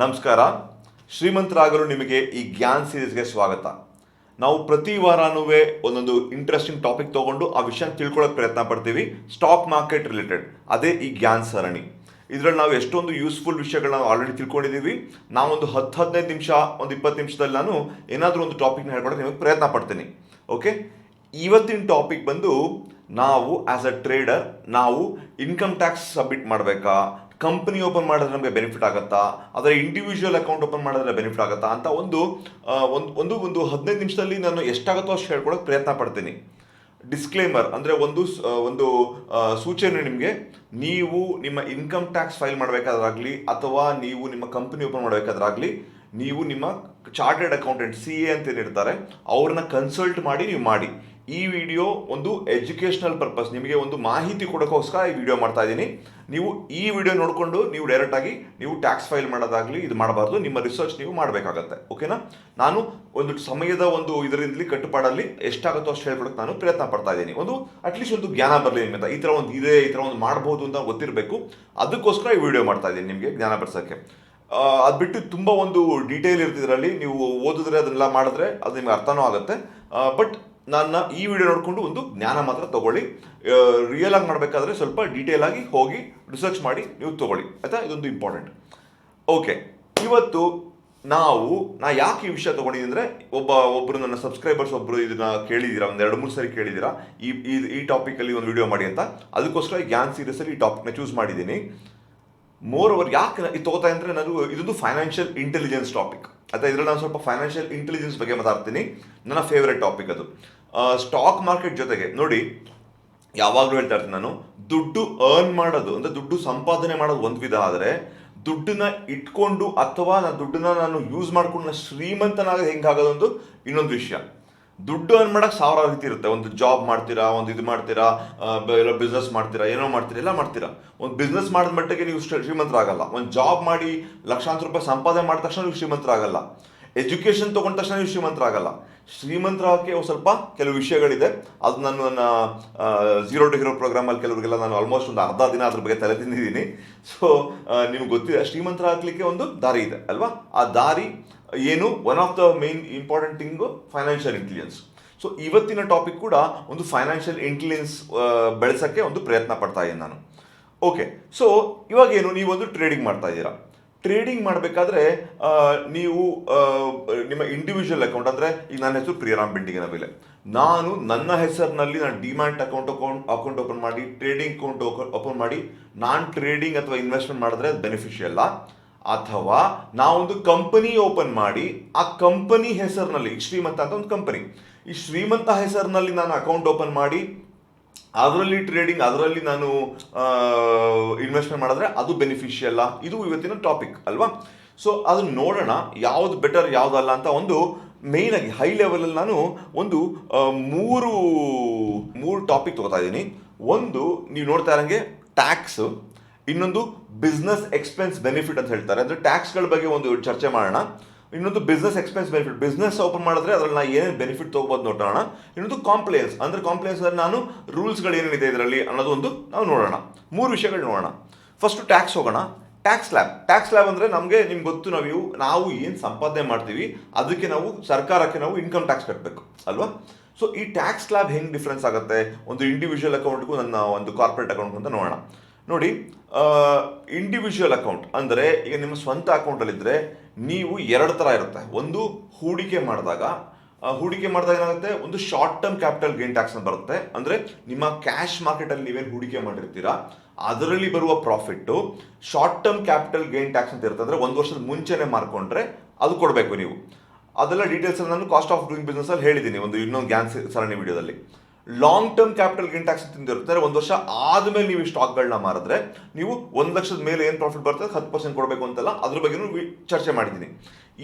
ನಮಸ್ಕಾರ. ಶ್ರೀಮಂತರಾಗಲು ನಿಮಗೆ ಈ ಜ್ಞಾನ್ ಸೀರೀಸ್ಗೆ ಸ್ವಾಗತ. ನಾವು ಪ್ರತಿ ವಾರನೂ ಒಂದೊಂದು ಇಂಟ್ರೆಸ್ಟಿಂಗ್ ಟಾಪಿಕ್ ತೊಗೊಂಡು ಆ ವಿಷಯ ತಿಳ್ಕೊಳ್ಳೋಕೆ ಪ್ರಯತ್ನ ಪಡ್ತೀವಿ. ಸ್ಟಾಕ್ ಮಾರ್ಕೆಟ್ ರಿಲೇಟೆಡ್ ಅದೇ ಈ ಜ್ಞಾನ್ ಸರಣಿ. ಇದರಲ್ಲಿ ನಾವು ಎಷ್ಟೊಂದು ಯೂಸ್ಫುಲ್ ವಿಷಯಗಳನ್ನ ನಾವು ಆಲ್ರೆಡಿ ತಿಳ್ಕೊಂಡಿದ್ದೀವಿ. ನಾವೊಂದು 10-15 ನಿಮಿಷ, ಒಂದು 20 ನಿಮಿಷದಲ್ಲಿ ನಾನು ಏನಾದರೂ ಒಂದು ಟಾಪಿಕ್ನ ಹೇಳ್ಕೊಡೋಕೆ ನಿಮಗೆ ಪ್ರಯತ್ನ ಪಡ್ತೀನಿ. ಓಕೆ, ಇವತ್ತಿನ ಟಾಪಿಕ್ ಬಂದು ನಾವು ಆ್ಯಸ್ ಅ ಟ್ರೇಡರ್ ನಾವು ಇನ್ಕಮ್ ಟ್ಯಾಕ್ಸ್ ಸಬ್ಮಿಟ್ ಮಾಡಬೇಕಾ, ಕಂಪನಿ ಓಪನ್ ಮಾಡಿದ್ರೆ ನಮಗೆ ಬೆನಿಫಿಟ್ ಆಗುತ್ತಾ, ಅದರ ಇಂಡಿವಿಜುವಲ್ ಅಕೌಂಟ್ ಓಪನ್ ಮಾಡಿದ್ರೆ ಬೆನಿಫಿಟ್ ಆಗುತ್ತಾ ಅಂತ ಒಂದು 15 ನಿಮಿಷದಲ್ಲಿ ನಾನು ಎಷ್ಟಾಗುತ್ತೋ ಅಷ್ಟು ಹೇಳ್ಕೊಳಕ್ಕೆ ಪ್ರಯತ್ನ ಪಡ್ತೀನಿ. ಡಿಸ್ಕ್ಲೇಮರ್ ಅಂದರೆ ಒಂದು ಸೂಚನೆ ನಿಮಗೆ, ನೀವು ನಿಮ್ಮ ಇನ್ಕಮ್ ಟ್ಯಾಕ್ಸ್ ಫೈಲ್ ಮಾಡಬೇಕಾದ್ರಾಗಲಿ ಅಥವಾ ನೀವು ನಿಮ್ಮ ಕಂಪನಿ ಓಪನ್ ಮಾಡಬೇಕಾದ್ರಾಗಲಿ ನೀವು ನಿಮ್ಮ ಚಾರ್ಟೆಡ್ ಅಕೌಂಟೆಂಟ್ CA ಅಂತ ಏನಿರ್ತಾರೆ ಅವ್ರನ್ನ ಕನ್ಸಲ್ಟ್ ಮಾಡಿ ನೀವು ಮಾಡಿ. ಈ ವಿಡಿಯೋ ಒಂದು ಎಜುಕೇಷನಲ್ ಪರ್ಪಸ್, ನಿಮಗೆ ಒಂದು ಮಾಹಿತಿ ಕೊಡೋಕ್ಕೋಸ್ಕರ ಈ ವಿಡಿಯೋ ಮಾಡ್ತಾ ಇದ್ದೀನಿ. ನೀವು ಈ ವಿಡಿಯೋ ನೋಡಿಕೊಂಡು ನೀವು ಡೈರೆಕ್ಟಾಗಿ ನೀವು ಟ್ಯಾಕ್ಸ್ ಫೈಲ್ ಮಾಡೋದಾಗಲಿ ಇದು ಮಾಡಬಾರ್ದು, ನಿಮ್ಮ ರಿಸರ್ಚ್ ನೀವು ಮಾಡಬೇಕಾಗತ್ತೆ. ಓಕೆನಾ? ನಾನು ಒಂದು ಸಮಯದ ಇದರಿಂದಲೇ ಕಟ್ಟುಪಾಡಲ್ಲಿ ಎಷ್ಟಾಗುತ್ತೋ ಅಷ್ಟು ಹೇಳ್ಕೊಡಕ್ಕೆ ನಾನು ಪ್ರಯತ್ನ ಪಡ್ತಾ ಇದ್ದೀನಿ. ಅಟ್ಲೀಸ್ಟ್ ಒಂದು ಜ್ಞಾನ ಬರಲಿ ನಿಮ್ಮಿಂದ, ಈ ಥರ ಒಂದು ಮಾಡ್ಬೋದು ಅಂತ ಗೊತ್ತಿರಬೇಕು. ಅದಕ್ಕೋಸ್ಕರ ಈ ವಿಡಿಯೋ ಮಾಡ್ತಾ ಇದ್ದೀನಿ, ನಿಮಗೆ ಜ್ಞಾನ ಬರ್ಸೋಕ್ಕೆ. ಅದು ಬಿಟ್ಟು ತುಂಬ ಡೀಟೇಲ್ ಇರ್ತಿದ್ರಲ್ಲಿ, ನೀವು ಓದಿದ್ರೆ ಅದನ್ನೆಲ್ಲ ಮಾಡಿದ್ರೆ ಅದು ನಿಮ್ಗೆ ಅರ್ಥನೂ ಆಗುತ್ತೆ. ಬಟ್ ನನ್ನ ಈ ವಿಡಿಯೋ ನೋಡಿಕೊಂಡು ಒಂದು ಜ್ಞಾನ ಮಾತ್ರ ತೊಗೊಳ್ಳಿ. ರಿಯಲ್ ಆಗಿ ಮಾಡಬೇಕಾದ್ರೆ ಸ್ವಲ್ಪ ಡೀಟೇಲ್ ಆಗಿ ಹೋಗಿ ರಿಸರ್ಚ್ ಮಾಡಿ ನೀವು ತೊಗೊಳ್ಳಿ, ಆಯಿತಾ? ಇದೊಂದು ಇಂಪಾರ್ಟೆಂಟ್. ಓಕೆ, ಇವತ್ತು ನಾ ಯಾಕೆ ಈ ವಿಷಯ ತೊಗೊಂಡಿದ್ದೀನಿ ಅಂದರೆ, ಒಬ್ಬರು ನನ್ನ ಸಬ್ಸ್ಕ್ರೈಬರ್ಸ್ ಇದನ್ನ ಕೇಳಿದ್ದೀರಾ, ಒಂದು 2-3 ಸರಿ ಕೇಳಿದ್ದೀರಾ ಈ ಟಾಪಿಕಲ್ಲಿ ಒಂದು ವಿಡಿಯೋ ಮಾಡಿ ಅಂತ. ಅದಕ್ಕೋಸ್ಕರ ಈ ಜ್ಞಾನ್ ಸೀರೀಸಲ್ಲಿ ಈ ಟಾಪಿಕ್ನ ಚೂಸ್ ಮಾಡಿದ್ದೀನಿ. ಮೋರ್ ಓವರ್ ಯಾಕೆ ಇದು ತಗೋತಾ ಅಂದರೆ, ಇದೊಂದು ಫೈನಾನ್ಷಿಯಲ್ ಇಂಟೆಲಿಜೆನ್ಸ್ ಟಾಪಿಕ್. ಅಥವಾ ಇದರಲ್ಲಿ ನಾನು ಸ್ವಲ್ಪ ಫೈನಾನ್ಷಿಯಲ್ ಇಂಟೆಲಿಜೆನ್ಸ್ ಬಗ್ಗೆ ಮಾತಾಡ್ತೀನಿ. ನನ್ನ ಫೇವ್ರೆಟ್ ಟಾಪಿಕ್ ಅದು. ಸ್ಟಾಕ್ ಮಾರ್ಕೆಟ್ ಜೊತೆಗೆ ನೋಡಿ, ಯಾವಾಗಲೂ ಹೇಳ್ತಾ ಇರ್ತೀನಿ ನಾನು, ದುಡ್ಡು ಅರ್ನ್ ಮಾಡೋದು ಅಂದರೆ ದುಡ್ಡು ಸಂಪಾದನೆ ಮಾಡೋದು ಒಂದು ವಿಧ, ಆದರೆ ದುಡ್ಡನ್ನ ಇಟ್ಕೊಂಡು ಅಥವಾ ನಾನು ಯೂಸ್ ಮಾಡ್ಕೊಂಡು ಶ್ರೀಮಂತನಾಗ ಹೆಂಗಾಗೋದೊಂದು ಇನ್ನೊಂದು ವಿಷಯ. ದುಡ್ಡು ಅರ್ನ್ ಮಾಡೋಕೆ 1000 ರೀತಿ ಇರುತ್ತೆ. ಒಂದು ಜಾಬ್ ಮಾಡ್ತೀರಾ, ಒಂದು ಇದು ಮಾಡ್ತೀರಾ, ಎಲ್ಲ ಬಿಸ್ನೆಸ್ ಮಾಡ್ತೀರಾ, ಏನೋ ಮಾಡ್ತೀರಾ, ಎಲ್ಲ ಮಾಡ್ತೀರಾ. ಒಂದು ಬಿಸ್ನೆಸ್ ಮಾಡಿದ ಮಟ್ಟಿಗೆ ನೀವು ಶ್ರೀಮಂತರಾಗಲ್ಲ. ಒಂದು ಜಾಬ್ ಮಾಡಿ ಲಕ್ಷಾಂತರ ರೂಪಾಯಿ ಸಂಪಾದನೆ ಮಾಡಿದ ತಕ್ಷಣ ನೀವು ಶ್ರೀಮಂತರಾಗಲ್ಲ. ಎಜುಕೇಷನ್ ತೊಗೊಂಡ ತಕ್ಷಣ ನೀವು ಶ್ರೀಮಂತರಾಗಲ್ಲ. ಶ್ರೀಮಂತರಾಗಕ್ಕೆ ಸ್ವಲ್ಪ ಕೆಲವು ವಿಷಯಗಳಿದೆ. ಅದು ನಾನು ನನ್ನ 0 to Hero ಪ್ರೋಗ್ರಾಮಲ್ಲಿ ಕೆಲವರಿಗೆಲ್ಲ ನಾನು ಆಲ್ಮೋಸ್ಟ್ ಒಂದು ಅರ್ಧ ದಿನ ಅದ್ರ ಬಗ್ಗೆ ತಲೆ ತಿಂದಿದ್ದೀನಿ. ಸೊ ನಿಮ್ಗೆ ಗೊತ್ತಿದೆ, ಶ್ರೀಮಂತರಾಗಲಿಕ್ಕೆ ಒಂದು ದಾರಿ ಇದೆ ಅಲ್ವಾ? ಆ ದಾರಿ ಏನು? One of the main important thing financial intelligence. So ಇವತ್ತಿನ ಟಾಪಿಕ್ ಕೂಡ ಒಂದು ಫೈನಾನ್ಷಿಯಲ್ ಇಂಟೆಲಿಜೆನ್ಸ್ ಬೆಳೆಸೋಕ್ಕೆ ಒಂದು ಪ್ರಯತ್ನ ಪಡ್ತಾ ಇದ್ದೀನಿ ನಾನು. ಓಕೆ, ಸೊ ಇವಾಗೇನು, ನೀವೊಂದು ಟ್ರೇಡಿಂಗ್ ಮಾಡ್ತಾ ಇದ್ದೀರಾ. ಟ್ರೇಡಿಂಗ್ ಮಾಡಬೇಕಾದ್ರೆ ನೀವು ನಿಮ್ಮ ಇಂಡಿವಿಜುವಲ್ ಅಕೌಂಟ್, ಅಂದರೆ ಈಗ ನನ್ನ ಹೆಸರು ಪ್ರಿಯರಾಮ್ ಬೆಂಡಿಗನವಿಲೆ, ನಾನು ನನ್ನ ಹೆಸರಿನಲ್ಲಿ ಡಿಮ್ಯಾಟ್ ಅಕೌಂಟ್ ಓಪನ್ ಮಾಡಿ ಟ್ರೇಡಿಂಗ್ ಅಕೌಂಟ್ ಓಪನ್ ಮಾಡಿ ನಾನು ಟ್ರೇಡಿಂಗ್ ಅಥವಾ ಇನ್ವೆಸ್ಟ್ಮೆಂಟ್ ಮಾಡಿದ್ರೆ ಅದು ಬೆನಿಫಿಷಿಯಲ್ಲ. ಅಥವಾ ನಾವೊಂದು ಕಂಪನಿ ಓಪನ್ ಮಾಡಿ ಆ ಕಂಪನಿ ಹೆಸರಿನಲ್ಲಿ, ಶ್ರೀಮಂತ ಅಂತ ಒಂದು ಕಂಪನಿ, ಈ ಶ್ರೀಮಂತ ಹೆಸರಿನಲ್ಲಿ ನಾನು ಅಕೌಂಟ್ ಓಪನ್ ಮಾಡಿ ಅದರಲ್ಲಿ ಟ್ರೇಡಿಂಗ್, ಅದರಲ್ಲಿ ನಾನು ಇನ್ವೆಸ್ಟ್ಮೆಂಟ್ ಮಾಡಿದ್ರೆ ಅದು ಬೆನಿಫಿಷಿಯಲ್ಲ. ಇದು ಇವತ್ತಿನ ಟಾಪಿಕ್ ಅಲ್ವಾ? ಸೊ ಅದನ್ನು ನೋಡೋಣ, ಯಾವುದು ಬೆಟರ್ ಯಾವುದಲ್ಲ ಅಂತ. ಒಂದು ಮೇಯ್ನ್ ಆಗಿ ಹೈ ಲೆವೆಲಲ್ಲಿ ನಾನು ಒಂದು ಮೂರು ಟಾಪಿಕ್ ತಗೋತಾ ಇದ್ದೀನಿ. ಒಂದು, ನೀವು ನೋಡ್ತಾ ಇರೋಂಗೆ ಟ್ಯಾಕ್ಸ್. ಇನ್ನೊಂದು ಬಿಸ್ನೆಸ್ ಎಕ್ಸ್ಪೆನ್ಸ್ ಬೆನಿಫಿಟ್ ಅಂತ ಹೇಳ್ತಾರೆ, ಅಂದರೆ ಟ್ಯಾಕ್ಸ್ಗಳ ಬಗ್ಗೆ ಒಂದು ಚರ್ಚೆ ಮಾಡೋಣ. ಇನ್ನೊಂದು business expense benefit, business open ಮಾಡಿದ್ರೆ ಅದ್ರಲ್ಲಿ ನಾನು ಏನೇನು ಬೆನಿಫಿಟ್ ತೊಗೋಬೋದು ನೋಡೋಣ. ಇನ್ನೊಂದು ಕಾಂಪ್ಲೈನ್ಸ್, ಅಂದರೆ ಕಾಂಪ್ಲೈನ್ಸ್ ಅಂದರೆ ನಾನು ರೂಲ್ಸ್ಗಳು ಏನೇನಿದೆ ಇದರಲ್ಲಿ ಅನ್ನೋದು ಒಂದು ನಾವು ನೋಡೋಣ. 3 ವಿಷಯಗಳು ನೋಡೋಣ. ಫಸ್ಟು ಟ್ಯಾಕ್ಸ್ ಹೋಗೋಣ. ಟ್ಯಾಕ್ಸ್ ಲ್ಯಾಬ್ ಅಂದರೆ ನಿಮ್ಗೆ ಗೊತ್ತು, ನಾವು ಏನು ಸಂಪಾದನೆ ಮಾಡ್ತೀವಿ ಅದಕ್ಕೆ ಸರ್ಕಾರಕ್ಕೆ ನಾವು ಇನ್ಕಮ್ ಟ್ಯಾಕ್ಸ್ ಕಟ್ಟಬೇಕು ಅಲ್ವಾ? ಸೊ ಈ ಟ್ಯಾಕ್ಸ್ ಲ್ಯಾಬ್ ಹೆಂಗೆ ಡಿಫ್ರೆನ್ಸ್ ಆಗುತ್ತೆ ಒಂದು ಇಂಡಿವಿಜುವಲ್ ಅಕೌಂಟ್ಗೂ ನನ್ನ ಒಂದು ಕಾರ್ಪೊರೇಟ್ ಅಕೌಂಟ್ಗೂ ಅಂತ ನೋಡೋಣ. ನೋಡಿ, ಇಂಡಿವಿಜುವಲ್ ಅಕೌಂಟ್ ಅಂದರೆ ಈಗ ನಿಮ್ಮ ಸ್ವಂತ ಅಕೌಂಟಲ್ಲಿದ್ದರೆ ನೀವು 2 ಥರ ಇರುತ್ತೆ. ಒಂದು, ಹೂಡಿಕೆ ಮಾಡಿದಾಗ ಏನಾಗುತ್ತೆ, ಒಂದು short term capital gain tax ಅಂತ ಬರುತ್ತೆ. ಅಂದರೆ ನಿಮ್ಮ ಕ್ಯಾಶ್ ಮಾರ್ಕೆಟಲ್ಲಿ ನೀವೇನು ಹೂಡಿಕೆ ಮಾಡಿರ್ತೀರಾ ಅದರಲ್ಲಿ ಬರುವ profit short term capital gain tax ಅಂತ ಇರುತ್ತೆ. ಅಂದರೆ 1 ವರ್ಷದ ಮುಂಚೆನೇ ಮಾರ್ಕೊಂಡ್ರೆ ಅದು ಕೊಡಬೇಕು ನೀವು. ಅದೆಲ್ಲ ಡೀಟೇಲ್ಸ್ ನಾನು ಕಾಸ್ಟ್ ಆಫ್ ಡೂಯಿಂಗ್ ಬಿಸ್ನೆಸ್ ಅಲ್ಲಿ ಹೇಳಿದ್ದೀನಿ ಇನ್ನೊಂದು ಜ್ಞಾನ್ ಸರಣಿ ವಿಡಿಯೋದಲ್ಲಿ. Long term capital gain tax ಅಂತ ಇರುತ್ತೆ. 1 ವರ್ಷ ಆದಮೇಲೆ ನೀವು ಸ್ಟಾಕ್ಗಳನ್ನ ಮಾರಿದ್ರೆ ನೀವು 1 ಲಕ್ಷದ ಮೇಲೆ ಏನು ಪ್ರಾಫಿಟ್ ಬರ್ತದೆ 10% ಕೊಡಬೇಕು ಅಂತಲ್ಲ, ಅದ್ರ ಬಗ್ಗೆನೂ ಚರ್ಚೆ ಮಾಡಿದ್ದೀನಿ.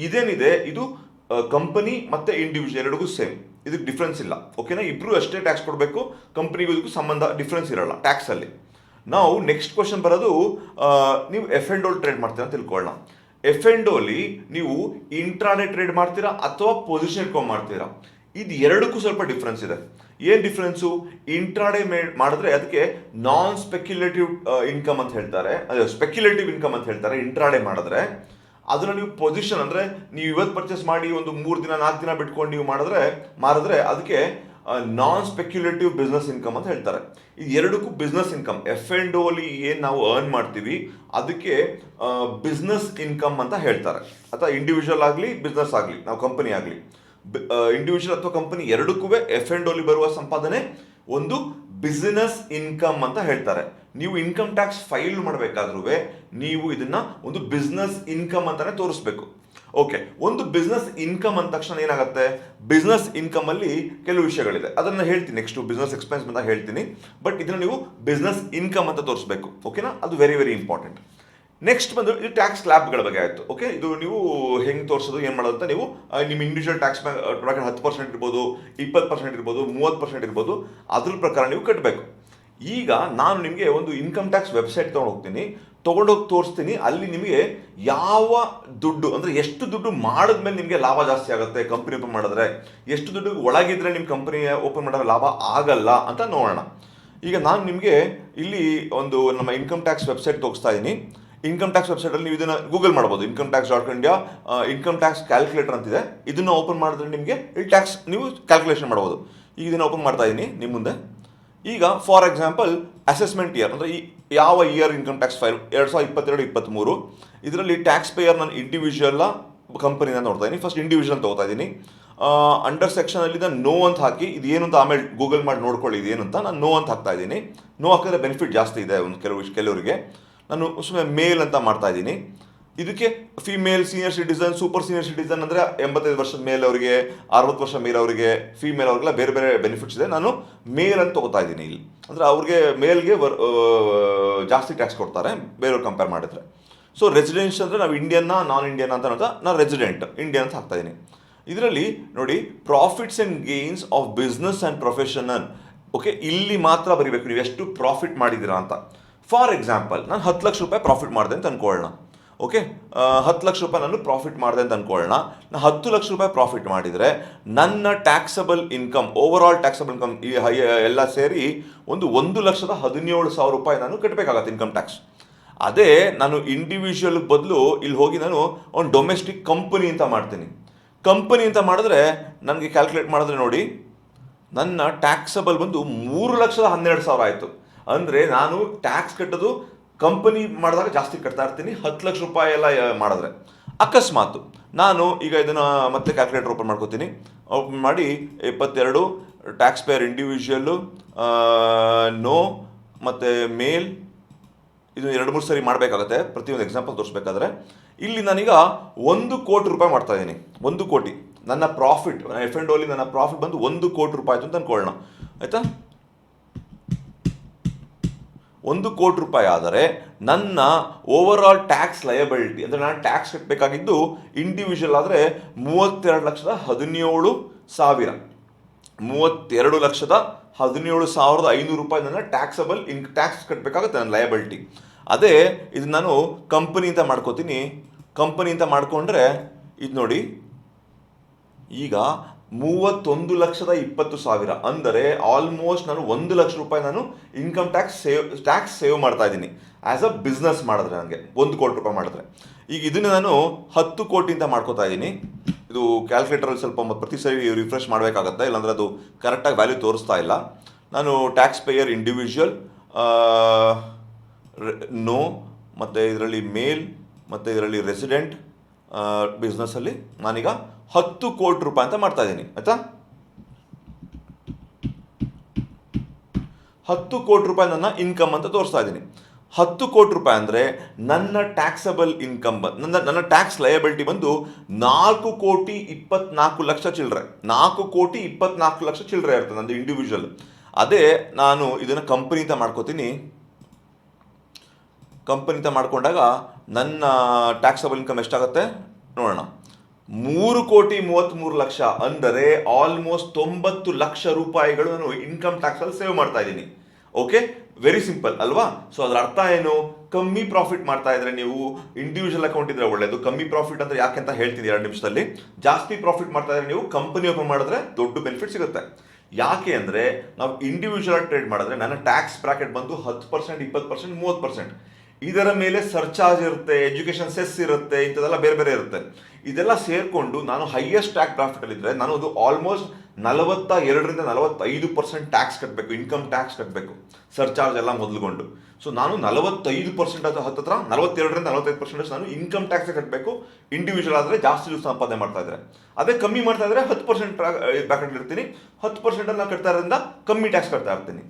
ಇದೇನಿದೆ ಇದು ಕಂಪನಿ ಮತ್ತು ಇಂಡಿವಿಜುವಲ್ ಎರಡಿಗೂ ಸೇಮ್, ಇದಕ್ಕೆ ಡಿಫ್ರೆನ್ಸ್ ಇಲ್ಲ. ಓಕೆನಾ? ಇಬ್ಬರು ಅಷ್ಟೇ ಟ್ಯಾಕ್ಸ್ ಕೊಡಬೇಕು, ಕಂಪನಿಗೂ ಇದಕ್ಕೂ ಸಂಬಂಧ ಡಿಫ್ರೆನ್ಸ್ ಇರೋಲ್ಲ ಟ್ಯಾಕ್ಸಲ್ಲಿ. ನಾವು ನೆಕ್ಸ್ಟ್ ಕ್ವಶನ್ ಬರೋದು, ನೀವು F&O ಟ್ರೇಡ್ ಮಾಡ್ತೀರಾ ಅಂತ ತಿಳ್ಕೊಳ್ಳೋಣ. F&Oಲಿ ನೀವು ಇಂಟ್ರಾಡೇ ಟ್ರೇಡ್ ಮಾಡ್ತೀರಾ ಅಥವಾ ಪೊಸಿಷನ್ ಇಟ್ಕೊಂಡು ಮಾಡ್ತೀರಾ? ಇದು ಎರಡಕ್ಕೂ ಸ್ವಲ್ಪ ಡಿಫ್ರೆನ್ಸ್ ಇದೆ. ಏನು ಡಿಫ್ರೆನ್ಸು? ಇಂಟ್ರಾಡೇ ಮಾಡಿದ್ರೆ ಅದಕ್ಕೆ ನಾನ್ ಸ್ಪೆಕ್ಯುಲೇಟಿವ್ ಇನ್ಕಮ್ ಅಂತ ಹೇಳ್ತಾರೆ, ಸ್ಪೆಕ್ಯುಲೇಟಿವ್ ಇನ್ಕಮ್ ಅಂತ ಹೇಳ್ತಾರೆ ಇಂಟ್ರಾಡೇ ಮಾಡಿದ್ರೆ. ಅದನ್ನು ನೀವು ಪೊಸಿಷನ್ ಅಂದರೆ ನೀವು ಇವತ್ತು ಪರ್ಚೇಸ್ ಮಾಡಿ ಒಂದು 3 ದಿನ 4 ದಿನ ಬಿಟ್ಕೊಂಡು ನೀವು ಮಾರಿದ್ರೆ ಅದಕ್ಕೆ ನಾನ್ ಸ್ಪೆಕ್ಯುಲೇಟಿವ್ ಬಿಸ್ನೆಸ್ ಇನ್ಕಮ್ ಅಂತ ಹೇಳ್ತಾರೆ. ಇದು ಎರಡಕ್ಕೂ ಬಿಸ್ನೆಸ್ ಇನ್ಕಮ್. F&O ಅಲ್ಲಿ ಏನು ನಾವು ಅರ್ನ್ ಮಾಡ್ತೀವಿ ಅದಕ್ಕೆ ಬಿಸ್ನೆಸ್ ಇನ್ಕಮ್ ಅಂತ ಹೇಳ್ತಾರೆ. ಅಥವಾ ಇಂಡಿವಿಜುವಲ್ ಆಗಲಿ ಬಿಸ್ನೆಸ್ ಆಗಲಿ, ನಾವು ಕಂಪನಿ ಆಗಲಿ, ಇಂಡಿವಿಜುವಲ್ ಅಥವಾ ಕಂಪನಿ ಎರಡಕ್ಕೂ F&O ಅಲ್ಲಿ ಬರುವ ಸಂಪಾದನೆ ಒಂದು ಬಿಸಿನೆಸ್ ಇನ್ಕಮ್ ಅಂತ ಹೇಳ್ತಾರೆ. ನೀವು ಇನ್ಕಮ್ ಟ್ಯಾಕ್ಸ್ ಫೈಲ್ ಮಾಡಬೇಕಾದ್ರೂ ನೀವು ಇದನ್ನ ಒಂದು ಬಿಸ್ನೆಸ್ ಇನ್ಕಮ್ ಅಂತಾನೆ ತೋರಿಸ್ಬೇಕು. ಓಕೆ, ಒಂದು ಬಿಸ್ನೆಸ್ ಇನ್ಕಮ್ ಅಂದ ತಕ್ಷಣ ಏನಾಗುತ್ತೆ, ಬಿಸ್ನೆಸ್ ಇನ್ಕಮ್ ಅಲ್ಲಿ ಕೆಲವು ವಿಷಯಗಳಿದೆ, ಅದನ್ನ ಹೇಳ್ತೀನಿ ನೆಕ್ಸ್ಟ್ ಬಿಸ್ನೆಸ್ ಎಕ್ಸ್ಪೆನ್ಸ್ ಅಂತ ಹೇಳ್ತೀನಿ. ಬಟ್ ಇದನ್ನ ನೀವು ಬಿಸ್ನೆಸ್ ಇನ್ಕಮ್ ಅಂತ ತೋರಿಸ್ಬೇಕು. ಓಕೆನಾ, ಅದು ವೆರಿ ವೆರಿ ಇಂಪಾರ್ಟೆಂಟ್. ನೆಕ್ಸ್ಟ್ ಬಂದು ಇದು ಟ್ಯಾಕ್ಸ್ ಸ್ಲ್ಯಾಬ್ಗಳ ಬಗ್ಗೆ ಆಯಿತು. ಓಕೆ, ಇದು ನೀವು ಹೆಂಗೆ ತೋರಿಸೋದು ಏನು ಮಾಡೋದು ಅಂತ ನೀವು ನಿಮ್ಮ ಇಂಡಿವಿಜುವಲ್ ಟ್ಯಾಕ್ಸ್ ಬ್ರಾಕೆಟ್ 10% ಇರ್ಬೋದು, 20% ಇರ್ಬೋದು, 30% ಇರ್ಬೋದು, ಅದ್ರ ಪ್ರಕಾರ ನೀವು ಕಟ್ಟಬೇಕು. ಈಗ ನಾನು ನಿಮಗೆ ಒಂದು ಇನ್ಕಮ್ ಟ್ಯಾಕ್ಸ್ ವೆಬ್ಸೈಟ್ ತೊಗೊಂಡೋಗಿ ತೋರಿಸ್ತೀನಿ. ಅಲ್ಲಿ ನಿಮಗೆ ಯಾವ ದುಡ್ಡು ಅಂದರೆ ಎಷ್ಟು ದುಡ್ಡು ಮಾಡಿದ್ಮೇಲೆ ನಿಮಗೆ ಲಾಭ ಜಾಸ್ತಿ ಆಗುತ್ತೆ ಕಂಪನಿ ಓಪನ್ ಮಾಡಿದ್ರೆ, ಎಷ್ಟು ದುಡ್ಡು ಒಳಗಿದ್ರೆ ನಿಮ್ಮ ಕಂಪನಿ ಓಪನ್ ಮಾಡಿದ್ರೆ ಲಾಭ ಆಗಲ್ಲ ಅಂತ ನೋಡೋಣ. ಈಗ ನಾನು ನಿಮಗೆ ಇಲ್ಲಿ ಒಂದು ನಮ್ಮ ಇನ್ಕಮ್ ಟ್ಯಾಕ್ಸ್ ವೆಬ್ಸೈಟ್ ತೋರಿಸ್ತಾ ಇದ್ದೀನಿ. ಇನ್ಕಮ್ ಟ್ಯಾಕ್ಸ್ ವೆಬ್ಸೈಟಲ್ಲಿ ನೀವು ಇದನ್ನು ಗೂಗಲ್ ಮಾಡ್ಬೋದು, income-tax.india ಇನ್ಕಮ್ ಟ್ಯಾಕ್ಸ್ ಕ್ಯಾಲ್ಕುಲೇಟರ್ ಅಂತಿದೆ. ಇದನ್ನು ಓಪನ್ ಮಾಡಿದ್ರೆ ನಿಮಗೆ ಈ ಟ್ಯಾಕ್ಸ್ ನೀವು ಕ್ಯಾಲ್ಕುಲೇಷನ್ ಮಾಡ್ಬೋದು. ಈಗ ಇದನ್ನು ಓಪನ್ ಮಾಡ್ತಾ ಇದ್ದೀನಿ ನಿಮ್ಮ ಮುಂದೆ. ಈಗ ಫಾರ್ ಎಕ್ಸಾಂಪಲ್ ಅಸೆಸ್ಮೆಂಟ್ ಇಯರ್ ಅಂದರೆ ಈ ಯಾವ ಇಯರ್ ಇನ್ಕಮ್ ಟ್ಯಾಕ್ಸ್ ಫೈಲ್ 2022-23 ಇದರಲ್ಲಿ ಟ್ಯಾಕ್ಸ್ ಪೇಯರ್ ನಾನು ಇಂಡಿವಿಜುವಲ್ ಕಂಪನಿನ ನೋಡ್ತಾ ಇದ್ದೀನಿ. ಫಸ್ಟ್ ಇಂಡಿವಿಜುವಲ್ ತಗೋತಾ ಇದ್ದೀನಿ. ಅಂಡರ್ ಸೆಕ್ಷನಲ್ಲಿ ನಾನು ನೋ ಅಂತ ಹಾಕಿ ಇದೇನು ಅಂತ ಆಮೇಲೆ ಗೂಗಲ್ ಮಾಡಿ ನೋಡ್ಕೊಳ್ಳಿ ಇದೇನು ಅಂತ. ನಾನು ನೋ ಅಂತ ಹಾಕ್ತಾ ಇದ್ದೀನಿ. ನೋ ಹಾಕಿದ್ರೆ ಬೆನಿಫಿಟ್ ಜಾಸ್ತಿ ಇದೆ ಒಂದು ಕೆಲವರಿಗೆ. ನಾನು ಸುಮ್ಮನೆ ಮೇಲ್ ಅಂತ ಮಾಡ್ತಾ ಇದ್ದೀನಿ. ಇದಕ್ಕೆ female, senior citizen, super senior citizen ಅಂದರೆ 85 ವರ್ಷದ ಮೇಲೆ ಅವರಿಗೆ, 60 ವರ್ಷ ಮೇಲೆ ಅವರಿಗೆ, ಫಿಮೇಲ್ ಅವ್ರಿಗೆಲ್ಲ ಬೇರೆ ಬೇರೆ ಬೆನಿಫಿಟ್ಸ್ ಇದೆ. ನಾನು ಮೇಲ್ ಅಂತ ತಗೋತಾ ಇದ್ದೀನಿ ಇಲ್ಲಿ. ಅಂದರೆ ಅವ್ರಿಗೆ ಮೇಲ್ಗೆ ಜಾಸ್ತಿ ಟ್ಯಾಕ್ಸ್ ಕೊಡ್ತಾರೆ ಬೇರೆಯವ್ರು ಕಂಪೇರ್ ಮಾಡಿದ್ರೆ. ಸೊ ರೆಸಿಡೆನ್ಷಿಯಲ್ ಅಂದರೆ ನಾವು ಇಂಡಿಯನ್ನ ನಾನ್ ಇಂಡಿಯನ್ ಅಂತ ನಾನು ರೆಸಿಡೆಂಟ್ ಇಂಡಿಯನ್ ಅಂತ ಹಾಕ್ತಾ ಇದ್ದೀನಿ. ಇದರಲ್ಲಿ ನೋಡಿ profits and gains of business and professional. Okay, ಇಲ್ಲಿ ಮಾತ್ರ ಬರೀಬೇಕು ನೀವು ಎಷ್ಟು ಪ್ರಾಫಿಟ್ ಮಾಡಿದ್ದೀರಾ ಅಂತ. ಫಾರ್ ಎಕ್ಸಾಂಪಲ್ ನಾನು 10 ಲಕ್ಷ ರೂಪಾಯಿ ಪ್ರಾಫಿಟ್ ಮಾಡಿದೆ ಅಂತ ಅನ್ಕೊಳ್ಳೋಣ. ಓಕೆ, 10 ಲಕ್ಷ ರೂಪಾಯಿ ನಾನು ಪ್ರಾಫಿಟ್ ಮಾಡಿದೆ ಅಂತ ಅನ್ಕೊಳ್ಳೋಣ. ನಾನು 10 ಲಕ್ಷ ರೂಪಾಯಿ ಪ್ರಾಫಿಟ್ ಮಾಡಿದರೆ ನನ್ನ taxable income, over all taxable income ಎಲ್ಲ ಸೇರಿ ಒಂದು 1,17,000 ರೂಪಾಯಿ ನಾನು ಕಟ್ಟಬೇಕಾಗತ್ತೆ ಇನ್ಕಮ್ ಟ್ಯಾಕ್ಸ್. ಅದೇ ನಾನು ಇಂಡಿವಿಜುವಲ್ ಬದಲು ಇಲ್ಲಿ ಹೋಗಿ ನಾನು ಒಂದು ಡೊಮೆಸ್ಟಿಕ್ ಕಂಪನಿ ಅಂತ ಮಾಡ್ತೀನಿ. ಕಂಪನಿ ಅಂತ ಮಾಡಿದ್ರೆ ನನಗೆ ಕ್ಯಾಲ್ಕುಲೇಟ್ ಮಾಡಿದ್ರೆ ನೋಡಿ ನನ್ನ ಟ್ಯಾಕ್ಸಬಲ್ ಬಂದು 3,12,000 ಆಯಿತು. ಅಂದರೆ ನಾನು ಟ್ಯಾಕ್ಸ್ ಕಟ್ಟೋದು ಕಂಪನಿ ಮಾಡಿದಾಗ ಜಾಸ್ತಿ ಕಟ್ತಾ ಇರ್ತೀನಿ 10 ಲಕ್ಷ ರೂಪಾಯಿ ಎಲ್ಲ ಮಾಡಿದ್ರೆ. ಅಕಸ್ಮಾತ್ ನಾನು ಈಗ ಇದನ್ನು ಮತ್ತೆ ಕ್ಯಾಲ್ಕುಲೇಟರ್ ಓಪನ್ ಮಾಡ್ಕೋತೀನಿ. ಓಪನ್ ಮಾಡಿ 22 ಟ್ಯಾಕ್ಸ್ ಪೇಯರ್ ಇಂಡಿವಿಜುವಲ್ಲು, ನೋ ಮತ್ತು ಮೇಲ್, ಇದು 2-3 ಸರಿ ಮಾಡಬೇಕಾಗತ್ತೆ ಪ್ರತಿಯೊಂದು ಎಕ್ಸಾಂಪಲ್ ತೋರಿಸ್ಬೇಕಾದ್ರೆ. ಇಲ್ಲಿ ನಾನೀಗ 1 ಕೋಟಿ ರೂಪಾಯಿ ಮಾಡ್ತಾ ಇದ್ದೀನಿ. 1 ಕೋಟಿ ನನ್ನ ಪ್ರಾಫಿಟ್, F&O ನನ್ನ ಪ್ರಾಫಿಟ್ ಬಂದು 1 ಕೋಟಿ ರೂಪಾಯಿ ಆಯಿತು ಅಂತ ಅಂದ್ಕೊಳ್ಳೋಣ. ಆಯಿತಾ, 1 ಕೋಟಿ ರೂಪಾಯಿ ಆದರೆ ನನ್ನ ಓವರ್ ಆಲ್ ಟ್ಯಾಕ್ಸ್ ಲಯಬಿಲಿಟಿ ಅಂದರೆ ನಾನು ಟ್ಯಾಕ್ಸ್ ಕಟ್ಟಬೇಕಾಗಿದ್ದು ಇಂಡಿವಿಜುವಲ್ ಆದರೆ 32,17,000. 32,17,500 ರೂಪಾಯಿ ನನ್ನ ಟ್ಯಾಕ್ಸಬಲ್ ಟ್ಯಾಕ್ಸ್ ಕಟ್ಟಬೇಕಾಗುತ್ತೆ ನನ್ನ ಲಯಬಿಲಿಟಿ. ಅದೇ ಇದು ನಾನು ಕಂಪನಿ ಅಂತ ಮಾಡ್ಕೋತೀನಿ. ಕಂಪನಿ ಅಂತ ಮಾಡಿಕೊಂಡ್ರೆ ಇದು ನೋಡಿ ಈಗ 31,20,000 ಅಂದರೆ ಆಲ್ಮೋಸ್ಟ್ ನಾನು 1 ಲಕ್ಷ ರೂಪಾಯಿ ನಾನು ಇನ್ಕಮ್ ಟ್ಯಾಕ್ಸ್ ಸೇವ್ ಮಾಡ್ತಾ ಇದ್ದೀನಿ ಆ್ಯಸ್ ಅ ಬಿಸ್ನೆಸ್ ಮಾಡಿದ್ರೆ ನನಗೆ 1 ಕೋಟಿ ರೂಪಾಯಿ ಮಾಡಿದ್ರೆ. ಈಗ ಇದನ್ನು ನಾನು 10 ಕೋಟಿ ಅಂತ ಮಾಡ್ಕೋತಾ ಇದ್ದೀನಿ. ಇದು ಕ್ಯಾಲ್ಕುಲೇಟರಲ್ಲಿ ಸ್ವಲ್ಪ ಪ್ರತಿ ಸರಿ ರಿಫ್ರೆಶ್ ಮಾಡಬೇಕಾಗತ್ತೆ, ಇಲ್ಲಾಂದರೆ ಅದು ಕರೆಕ್ಟಾಗಿ ವ್ಯಾಲ್ಯೂ ತೋರಿಸ್ತಾ ಇಲ್ಲ. ನಾನು ಟ್ಯಾಕ್ಸ್ ಪೇಯರ್ ಇಂಡಿವಿಜುವಲ್, ನೋ ಮತ್ತು ಇದರಲ್ಲಿ ಮೇಲ್ ಮತ್ತು ಇದರಲ್ಲಿ ರೆಸಿಡೆಂಟ್ ಬಿಸ್ನೆಸ್ಸಲ್ಲಿ ನಾನೀಗ 10 ಕೋಟಿ ರೂಪಾಯಿ ಅಂತ ಮಾಡ್ತಾ ಇದ್ದೀನಿ. ಆಯಿತಾ, 10 ಕೋಟಿ ರೂಪಾಯಿ ನನ್ನ ಇನ್ಕಮ್ ಅಂತ ತೋರಿಸ್ತಾ ಇದ್ದೀನಿ. 10 ಕೋಟಿ ರೂಪಾಯಿ ಅಂದರೆ ನನ್ನ ಟ್ಯಾಕ್ಸಬಲ್ ಇನ್ಕಮ್ ನನ್ನ ಟ್ಯಾಕ್ಸ್ ಲಯಬಿಲಿಟಿ ಬಂದು 4,24,00,000 ಚಿಲ್ಲರೆ. 4,24,00,000 ಚಿಲ್ಲರೆ ಇರ್ತದೆ ನಂದು ಇಂಡಿವಿಜುವಲ್. ಅದೇ ನಾನು ಇದನ್ನು ಕಂಪನಿ ಅಂತ ಮಾಡ್ಕೋತೀನಿ. ಕಂಪನಿ ಅಂತ ಮಾಡ್ಕೊಂಡಾಗ ನನ್ನ ಟ್ಯಾಕ್ಸಬಲ್ ಇನ್ಕಮ್ ಎಷ್ಟಾಗುತ್ತೆ ನೋಡೋಣ. 3,33,00,000 ಅಂದರೆ ಆಲ್ಮೋಸ್ಟ್ 90 ಲಕ್ಷ ರೂಪಾಯಿಗಳು ನಾನು ಇನ್ಕಮ್ ಟ್ಯಾಕ್ಸಲ್ಲಿ ಸೇವ್ ಮಾಡ್ತಾ ಇದ್ದೀನಿ. ಓಕೆ, ವೆರಿ ಸಿಂಪಲ್ ಅಲ್ವಾ? ಸೊ ಅದರ ಅರ್ಥ ಏನು? ಕಮ್ಮಿ ಪ್ರಾಫಿಟ್ ಮಾಡ್ತಾ ಇದ್ರೆ ನೀವು ಇಂಡಿವಿಜುವಲ್ ಅಕೌಂಟ್ ಇದ್ರೆ ಒಳ್ಳೇದು. ಕಮ್ಮಿ ಪ್ರಾಫಿಟ್ ಅಂದರೆ ಯಾಕೆ ಅಂತ ಹೇಳ್ತೀನಿ 2 ನಿಮಿಷದಲ್ಲಿ. ಜಾಸ್ತಿ ಪ್ರಾಫಿಟ್ ಮಾಡ್ತಾ ಇದ್ರೆ ನೀವು ಕಂಪನಿ ಓಪನ್ ಮಾಡಿದ್ರೆ ದೊಡ್ಡ ಬೆನಿಫಿಟ್ ಸಿಗುತ್ತೆ. ಯಾಕೆ ಅಂದರೆ ನಾವು ಇಂಡಿವಿಜುವಲ್ ಟ್ರೇಡ್ ಮಾಡಿದ್ರೆ ನನ್ನ ಟ್ಯಾಕ್ಸ್ ಬ್ರಾಕೆಟ್ ಬಂದು 10%, 20%, 30%. ಇದರ ಮೇಲೆ ಸರ್ಚಾರ್ಜ್ ಇರುತ್ತೆ, ಎಜುಕೇಷನ್ ಸೆಸ್ ಇರುತ್ತೆ, ಇಂಥದ್ದೆಲ್ಲ ಬೇರೆ ಬೇರೆ ಇರುತ್ತೆ. ಇದೆಲ್ಲ ಸೇರಿಕೊಂಡು ನಾನು ಹೈಯೆಸ್ಟ್ ಟ್ಯಾಕ್ಸ್ ಪ್ರಾಫಿಟಲ್ಲಿ ಇದ್ದರೆ ನಾನು ಅದು ಆಲ್ಮೋಸ್ಟ್ 42ರಿಂದ 45% ಟ್ಯಾಕ್ಸ್ ಕಟ್ಟಬೇಕು, ಇನ್ಕಮ್ ಟ್ಯಾಕ್ಸ್ ಕಟ್ಟಬೇಕು, ಸರ್ಚಾರ್ಜ್ ಎಲ್ಲ ಮೊದಲುಗೊಂಡು. ಸೊ ನಾನು 45% ಅಥವಾ ಹತ್ತಿರ 42ರಿಂದ 45% ನಾನು ಇನ್ಕಮ್ ಟ್ಯಾಕ್ಸ್ ಕಟ್ಟಬೇಕು. ಇಂಡಿವಿಜುವಲ್ ಆದರೆ ಜಾಸ್ತಿ ದಿವಸ ಸಂಪಾದನೆ ಮಾಡ್ತಾ ಇದ್ದಾರೆ. ಅದೇ ಕಮ್ಮಿ ಮಾಡ್ತಾ ಇದ್ರೆ 10% ಬ್ರಾಕೆಟ್ ಇರ್ತೀನಿ, 10% ನಾನು ಕಟ್ತಾ ಇರೋದ್ರಿಂದ ಕಮ್ಮಿ ಟ್ಯಾಕ್ಸ್ ಕಟ್ತಾ ಇರ್ತೀನಿ.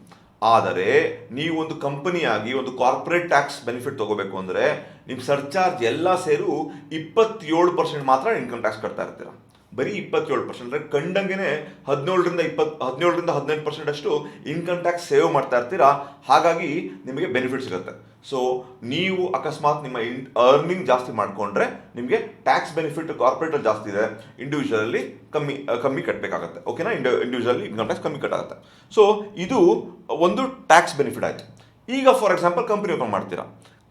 ಆದರೆ ನೀವು ಒಂದು ಕಂಪನಿಯಾಗಿ ಒಂದು ಕಾರ್ಪೊರೇಟ್ ಟ್ಯಾಕ್ಸ್ ಬೆನಿಫಿಟ್ ತಗೋಬೇಕು ಅಂದರೆ ನಿಮ್ಮ ಸರ್ಚಾರ್ಜ್ ಎಲ್ಲ ಸೇರು 27% ಮಾತ್ರ ಇನ್ಕಮ್ ಟ್ಯಾಕ್ಸ್ ಕಟ್ತಾ ಇರ್ತೀರ. ಬರೀ 27%, ಅಂದರೆ ಕಂಡಂಗೆನೆ 17ರಿಂದ 18% ಅಷ್ಟು ಇನ್ಕಮ್ ಟ್ಯಾಕ್ಸ್ ಸೇವ್ ಮಾಡ್ತಾ ಇರ್ತೀರಾ. ಹಾಗಾಗಿ ನಿಮಗೆ ಬೆನಿಫಿಟ್ ಸಿಗುತ್ತೆ. ಸೊ ನೀವು ಅಕಸ್ಮಾತ್ ನಿಮ್ಮ ಅರ್ನಿಂಗ್ ಜಾಸ್ತಿ ಮಾಡಿಕೊಂಡ್ರೆ ನಿಮಗೆ ಟ್ಯಾಕ್ಸ್ ಬೆನಿಫಿಟ್ ಕಾರ್ಪೊರೇಟಲ್ಲಿ ಜಾಸ್ತಿ ಇದೆ, ಇಂಡಿವಿಜುವಲಲ್ಲಿ ಕಮ್ಮಿ ಕಟ್ಟಬೇಕಾಗತ್ತೆ. ಓಕೆನಾ? ಇಂಡಿವಿಜುವಲಿ ಇನ್ಕಮ್ ಟ್ಯಾಕ್ಸ್ ಕಮ್ಮಿ ಕಟ್ಟಾಗುತ್ತೆ. ಸೊ ಇದು ಒಂದು ಟ್ಯಾಕ್ಸ್ ಬೆನಿಫಿಟ್ ಆಯಿತು. ಈಗ ಫಾರ್ ಎಕ್ಸಾಂಪಲ್ ಕಂಪನಿ ಓಪನ್ ಮಾಡ್ತೀರಾ.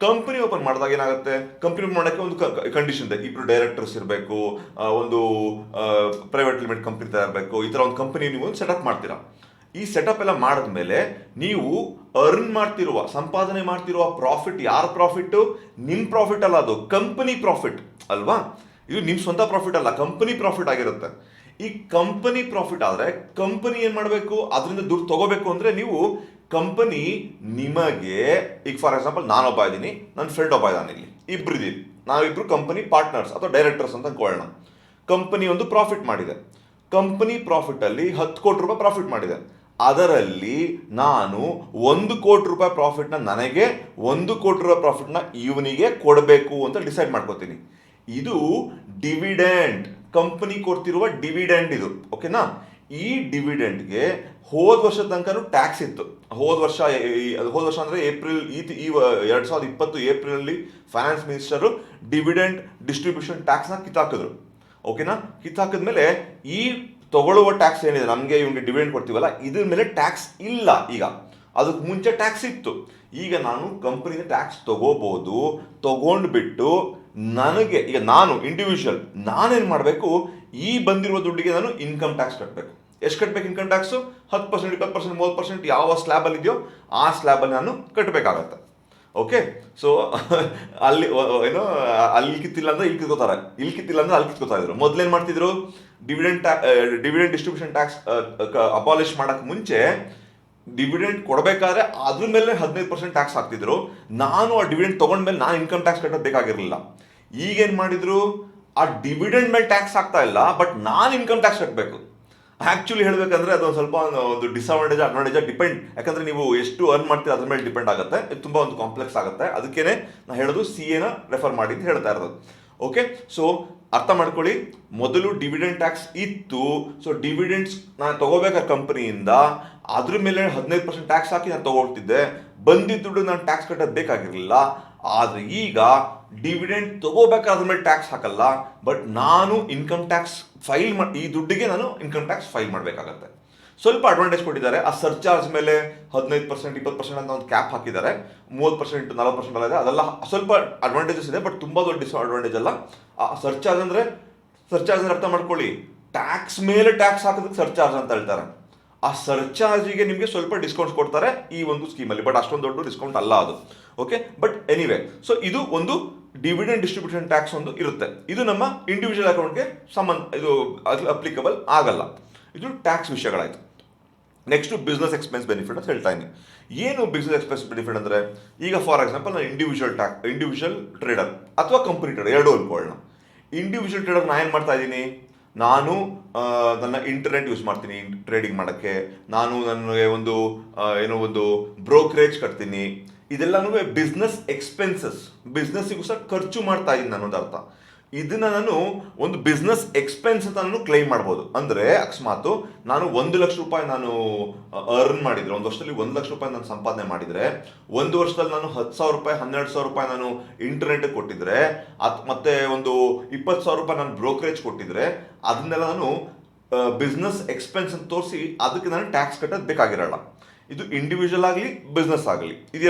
ಕಂಪನಿ ಓಪನ್ ಮಾಡಿದಾಗ ಏನಾಗುತ್ತೆ, ಕಂಪನಿ ಓಪನ್ ಮಾಡೋಕ್ಕೆ ಒಂದು ಕಂಡೀಷನ್ ಇದೆ. ಇಬ್ಬರು ಡೈರೆಕ್ಟರ್ಸ್ ಇರಬೇಕು, ಒಂದು ಪ್ರೈವೇಟ್ ಲಿಮಿಟೆಡ್ ಕಂಪನಿ ಥರ ಇರಬೇಕು. ಈ ಥರ ಒಂದು ಕಂಪನಿ ನೀವು ಒಂದು ಸೆಟಪ್ ಮಾಡ್ತೀರಾ. ಈ ಸೆಟಪ್ ಎಲ್ಲ ಮಾಡಿದ್ಮೇಲೆ ನೀವು ಸಂಪಾದನೆ ಮಾಡ್ತಿರುವ ಪ್ರಾಫಿಟ್, ಯಾರ ಪ್ರಾಫಿಟ್ಟು? ನಿಮ್ಮ ಪ್ರಾಫಿಟ್ ಅಲ್ಲ, ಅದು ಕಂಪನಿ ಪ್ರಾಫಿಟ್ ಅಲ್ವಾ? ಇದು ನಿಮ್ಮ ಸ್ವಂತ ಪ್ರಾಫಿಟ್ ಅಲ್ಲ, ಕಂಪನಿ ಪ್ರಾಫಿಟ್ ಆಗಿರುತ್ತೆ. ಈ ಕಂಪನಿ ಪ್ರಾಫಿಟ್ ಆದರೆ ಕಂಪನಿ ಏನು ಮಾಡಬೇಕು? ಅದರಿಂದ ದುಡ್ಡು ತಗೋಬೇಕು ಅಂದರೆ ನೀವು ಕಂಪನಿ ನಿಮಗೆ, ಈಗ ಫಾರ್ ಎಕ್ಸಾಂಪಲ್ ನಾನೊಬ್ಬ ಇದ್ದೀನಿ, ನನ್ನ ಫ್ರೆಂಡ್ ಒಬ್ಬ ಇದ್ದಾನೆ, ಇಲ್ಲಿ ಇಬ್ಬರಿದ್ದೀವಿ, ನಾವಿಬ್ಬರು ಕಂಪನಿ ಪಾರ್ಟ್ನರ್ಸ್ ಅಥವಾ ಡೈರೆಕ್ಟರ್ಸ್ ಅಂತ ಅಂದ್ಕೊಳ್ಳೋಣ. ಕಂಪನಿ ಒಂದು ಪ್ರಾಫಿಟ್ ಮಾಡಿದೆ. ಕಂಪನಿ ಪ್ರಾಫಿಟಲ್ಲಿ 10 ಕೋಟಿ ರೂಪಾಯಿ ಪ್ರಾಫಿಟ್ ಮಾಡಿದೆ. ಅದರಲ್ಲಿ ನಾನು 1 ಕೋಟಿ ರೂಪಾಯಿ ಪ್ರಾಫಿಟ್ನ ನನಗೆ, 1 ಕೋಟಿ ರೂಪಾಯಿ ಪ್ರಾಫಿಟ್ನ ಇವನಿಗೆ ಕೊಡಬೇಕು ಅಂತ ಡಿಸೈಡ್ ಮಾಡ್ಕೋತೀನಿ. ಇದು ಡಿವಿಡೆಂಡ್, ಕಂಪನಿ ಕೊಡ್ತಿರುವ ಡಿವಿಡೆಂಡ್ ಇದು. ಓಕೆನಾ? ಈ ಡಿವಿಡೆಂಡ್ಗೆ ಹೋದ ವರ್ಷದ ತನಕ ಟ್ಯಾಕ್ಸ್ ಇತ್ತು. ಹೋದ ವರ್ಷ ಅಂದರೆ ಏಪ್ರಿಲ್, ಈ 2020 ಏಪ್ರಿಲಲ್ಲಿ ಫೈನಾನ್ಸ್ ಮಿನಿಸ್ಟರು ಡಿವಿಡೆಂಡ್ ಡಿಸ್ಟ್ರಿಬ್ಯೂಷನ್ ಟ್ಯಾಕ್ಸ್ನ ಕಿತ್ತಾಕಿದ್ರು. ಓಕೆನಾ? ಕಿತ್ತಾಕಿದ್ಮೇಲೆ ಈ ತಗೊಳ್ಳುವ ಟ್ಯಾಕ್ಸ್ ಏನಿದೆ, ನಮಗೆ ಇವ್ನಿಗೆ ಡಿವಿಡೆಂಡ್ ಕೊಡ್ತೀವಲ್ಲ, ಇದ್ರ ಮೇಲೆ ಟ್ಯಾಕ್ಸ್ ಇಲ್ಲ. ಈಗ ಅದಕ್ಕೆ ಮುಂಚೆ ಟ್ಯಾಕ್ಸ್ ಇತ್ತು. ಈಗ ನಾನು ಕಂಪನಿದ ಟ್ಯಾಕ್ಸ್ ತಗೋಬೋದು. ತಗೊಂಡ್ಬಿಟ್ಟು ನನಗೆ, ಈಗ ನಾನು ಇಂಡಿವಿಜುವಲ್, ನಾನೇನು ಮಾಡಬೇಕು? ಈ ಬಂದಿರುವ ದುಡ್ಡಿಗೆ ನಾನು ಇನ್ಕಮ್ ಟ್ಯಾಕ್ಸ್ ಕಟ್ಟಬೇಕು. ಎಷ್ಟು ಕಟ್ಟಬೇಕು ಇನ್ಕಮ್ ಟ್ಯಾಕ್ಸು? 10%, 20%, 30% ಯಾವ ಸ್ಲ್ಯಾಬಲ್ಲಿ ಇದೆಯೋ ಆ ಸ್ಲ್ಯಾಬಲ್ಲಿ ನಾನು ಕಟ್ಟಬೇಕಾಗತ್ತೆ. ಓಕೆ? ಸೊ ಅಲ್ಲಿ ಅಲ್ಲಿ ಕಿತ್ತಿಲ್ಲ ಅಂದರೆ ಇಲ್ಲಿ ಕಿತ್ಕೋತಾರೆ, ಇಲ್ಲಿ ಕಿತ್ತಿಲ್ಲ ಅಂದರೆ ಅಲ್ಲಿ ಕಿತ್ಕೋತಾ ಇದ್ರು. ಮೊದಲೇನು ಮಾಡ್ತಿದ್ರು? ಡಿವಿಡೆಂಡ್ ಡಿಸ್ಟ್ರಿಬ್ಯೂಷನ್ ಟ್ಯಾಕ್ಸ್ ಅಬಾಲಿಷ್ ಮಾಡೋಕ್ಕೆ ಮುಂಚೆ ಡಿವಿಡೆಂಡ್ ಕೊಡಬೇಕಾದ್ರೆ ಅದ್ರ ಮೇಲೆ 15% ಟ್ಯಾಕ್ಸ್ ಹಾಕ್ತಿದ್ರು. ನಾನು ಆ ಡಿವಿಡೆಂಡ್ ತೊಗೊಂಡ್ಮೇಲೆ ನಾನು ಇನ್ಕಮ್ ಟ್ಯಾಕ್ಸ್ ಕಟ್ಟೋದು ಬೇಕಾಗಿರಲಿಲ್ಲ. ಈಗೇನು ಮಾಡಿದ್ರು? ಆ ಡಿವಿಡೆಂಡ್ ಮೇಲೆ ಟ್ಯಾಕ್ಸ್ ಆಗ್ತಾ ಇಲ್ಲ, ಬಟ್ ನಾನು ಇನ್ಕಮ್ ಟ್ಯಾಕ್ಸ್ ಕಟ್ಟಬೇಕು. ಆ್ಯಕ್ಚುಲಿ ಹೇಳಬೇಕಂದ್ರೆ ಅದೊಂದು ಸ್ವಲ್ಪ ಒಂದು ಡಿಸ್ಅಡ್ವಾಂಟೇಜ್ ಅಡ್ವಾಂಟೇಜ್ ಡಿಪೆಂಡ್. ಯಾಕಂದರೆ ನೀವು ಎಷ್ಟು ಅರ್ನ್ ಮಾಡ್ತೀರ ಅದ್ರ ಮೇಲೆ ಡಿಪೆಂಡ್ ಆಗುತ್ತೆ. ಇದು ತುಂಬ ಒಂದು ಕಾಂಪ್ಲೆಕ್ಸ್ ಆಗುತ್ತೆ. ಅದಕ್ಕೇ ನಾನು ಹೇಳೋದು CA ರೆಫರ್ ಮಾಡಿ ಅಂತ ಹೇಳ್ತಾ ಇರೋದು. ಓಕೆ? ಸೊ ಅರ್ಥ ಮಾಡ್ಕೊಳ್ಳಿ, ಮೊದಲು ಡಿವಿಡೆಂಡ್ ಟ್ಯಾಕ್ಸ್ ಇತ್ತು. ಸೊ ಡಿವಿಡೆಂಡ್ಸ್ ನಾನು ತೊಗೋಬೇಕಾದ ಕಂಪನಿಯಿಂದ ಅದ್ರ ಮೇಲೆ 15% ಟ್ಯಾಕ್ಸ್ ಹಾಕಿ ನಾನು ತೊಗೊಳ್ತಿದ್ದೆ. ಬಂದಿದ್ದ ದುಡ್ಡು ನಾನು ಟ್ಯಾಕ್ಸ್ ಕಟ್ಟೋದು ಬೇಕಾಗಿರಲಿಲ್ಲ. ಆದರೆ ಈಗ ಡಿವಿಡೆಂಡ್ ತೊಗೋಬೇಕಾದ್ರ ಮೇಲೆ ಟ್ಯಾಕ್ಸ್ ಹಾಕಲ್ಲ, ಬಟ್ ನಾನು ಇನ್ಕಮ್ ಟ್ಯಾಕ್ಸ್ ಫೈಲ್ ಈ ದುಡ್ಡಿಗೆ ನಾನು ಇನ್ಕಮ್ ಟ್ಯಾಕ್ಸ್ ಫೈಲ್ ಮಾಡಬೇಕಾಗತ್ತೆ. ಸ್ವಲ್ಪ ಅಡ್ವಾಂಟೇಜ್ ಕೊಟ್ಟಿದ್ದಾರೆ. ಆ ಸರ್ಚಾರ್ಜ್ ಮೇಲೆ 15%, 20% ಅಂತ ಒಂದು ಕ್ಯಾಪ್ ಹಾಕಿದ್ದಾರೆ. 30%, 40% ಎಲ್ಲ ಇದೆ. ಅದೆಲ್ಲ ಸ್ವಲ್ಪ ಅಡ್ವಾಂಟೇಜಸ್ ಇದೆ, ಬಟ್ ತುಂಬ ದೊಡ್ಡ ಡಿಸ್ಅಡ್ವಾಂಟೇಜ್ ಅಲ್ಲ. ಆ ಸರ್ಚಾರ್ಜ್ ಅಂದರೆ ಅರ್ಥ ಮಾಡ್ಕೊಳ್ಳಿ, ಟ್ಯಾಕ್ಸ್ ಮೇಲೆ ಟ್ಯಾಕ್ಸ್ ಹಾಕೋದಕ್ಕೆ ಸರ್ಚಾರ್ಜ್ ಅಂತ ಹೇಳ್ತಾರೆ. ಆ ಸರ್ಚಾರ್ಜಿಗೆ ನಿಮಗೆ ಸ್ವಲ್ಪ ಡಿಸ್ಕೌಂಟ್ಸ್ ಕೊಡ್ತಾರೆ ಈ ಒಂದು ಸ್ಕೀಮಲ್ಲಿ, ಬಟ್ ಅಷ್ಟೊಂದು ದೊಡ್ಡ ಡಿಸ್ಕೌಂಟ್ ಅಲ್ಲ ಅದು. ಓಕೆ? ಬಟ್ ಎನಿವೆ, ಸೊ ಇದು ಒಂದು ಡಿವಿಡೆಂಡ್ ಡಿಸ್ಟ್ರಿಬ್ಯೂಷನ್ ಟ್ಯಾಕ್ಸ್ ಒಂದು ಇರುತ್ತೆ. ಇದು ನಮ್ಮ ಇಂಡಿವಿಜುವಲ್ ಅಕೌಂಟ್ಗೆ ಇದು ಅಪ್ಲಿಕಬಲ್ ಆಗಲ್ಲ. ಇದು ಟ್ಯಾಕ್ಸ್ ವಿಷಯಗಳಾಯಿತು. ನೆಕ್ಸ್ಟು ಬಿಸ್ನೆಸ್ ಎಕ್ಸ್ಪೆನ್ಸ್ ಬೆನಿಫಿಟ್ ಅಂತ ಹೇಳ್ತಾ ಇದ್ದೀನಿ. ಏನು ಬಿಸ್ನೆಸ್ ಎಕ್ಸ್ಪೆನ್ಸ್ ಬೆನಿಫಿಟ್ ಅಂದರೆ, ಈಗ ಫಾರ್ ಎಕ್ಸಾಂಪಲ್ ನಾನು ಇಂಡಿವಿಜುವಲ್ ಟ್ರೇಡರ್ ಅಥವಾ ಕಂಪನಿ ಟ್ರೇಡರ್ ಎರಡೂ ಅನ್ಕೊಳ್ಳೋಣ. ಇಂಡಿವಿಜುವಲ್ ಟ್ರೇಡರ್ ನಾನು ಏನು ಮಾಡ್ತಾ ಇದ್ದೀನಿ? ನಾನು ನನ್ನ ಇಂಟರ್ನೆಟ್ ಯೂಸ್ ಮಾಡ್ತೀನಿ ಟ್ರೇಡಿಂಗ್ ಮಾಡೋಕ್ಕೆ. ನಾನು ನನಗೆ ಒಂದು ಬ್ರೋಕರೇಜ್ ಕಟ್ತೀನಿ. ಇದೆಲ್ಲನೂ ಬಿಸ್ನೆಸ್ ಎಕ್ಸ್ಪೆನ್ಸಸ್, ಬಿಸ್ನೆಸ್ಸಿಗೂ ಸಹ ಖರ್ಚು ಮಾಡ್ತಾ ಇದ್ದೀನಿ ಅನ್ನೋದು ಅರ್ಥ. ಇದನ್ನು ನಾನು ಒಂದು ಬಿಸ್ನೆಸ್ ಎಕ್ಸ್ಪೆನ್ಸ್ ಅಂತ ನಾನು ಕ್ಲೈಮ್ ಮಾಡ್ಬೋದು. ಅಂದರೆ ಅಕಸ್ಮಾತ್ ನಾನು 1 ಲಕ್ಷ ರೂಪಾಯಿ ನಾನು ಅರ್ನ್ ಮಾಡಿದರೆ, ಒಂದು ವರ್ಷದಲ್ಲಿ 1 ಲಕ್ಷ ರೂಪಾಯಿ ನಾನು ಸಂಪಾದನೆ ಮಾಡಿದರೆ, ಒಂದು ವರ್ಷದಲ್ಲಿ ನಾನು 10,000 ರೂಪಾಯಿ 12,000 ರೂಪಾಯಿ ನಾನು ಇಂಟರ್ನೆಟ್ಗೆ ಕೊಟ್ಟಿದ್ರೆ, ಮತ್ತೆ ಒಂದು 20,000 ರೂಪಾಯಿ ನಾನು ಬ್ರೋಕರೇಜ್ ಕೊಟ್ಟಿದ್ರೆ, ಅದನ್ನೆಲ್ಲ ನಾನು ಬಿಸ್ನೆಸ್ ಎಕ್ಸ್ಪೆನ್ಸ್ ಅಂತ ತೋರಿಸಿ ಅದಕ್ಕೆ ನಾನು ಟ್ಯಾಕ್ಸ್ ಕಟ್ಟೋದು ಬೇಕಾಗಿರಲ್ಲ. ಇದು ಇಂಡಿವಿಜುವಲ್ ಆಗಲಿ ಬಿಸ್ನೆಸ್ ಆಗಲಿ,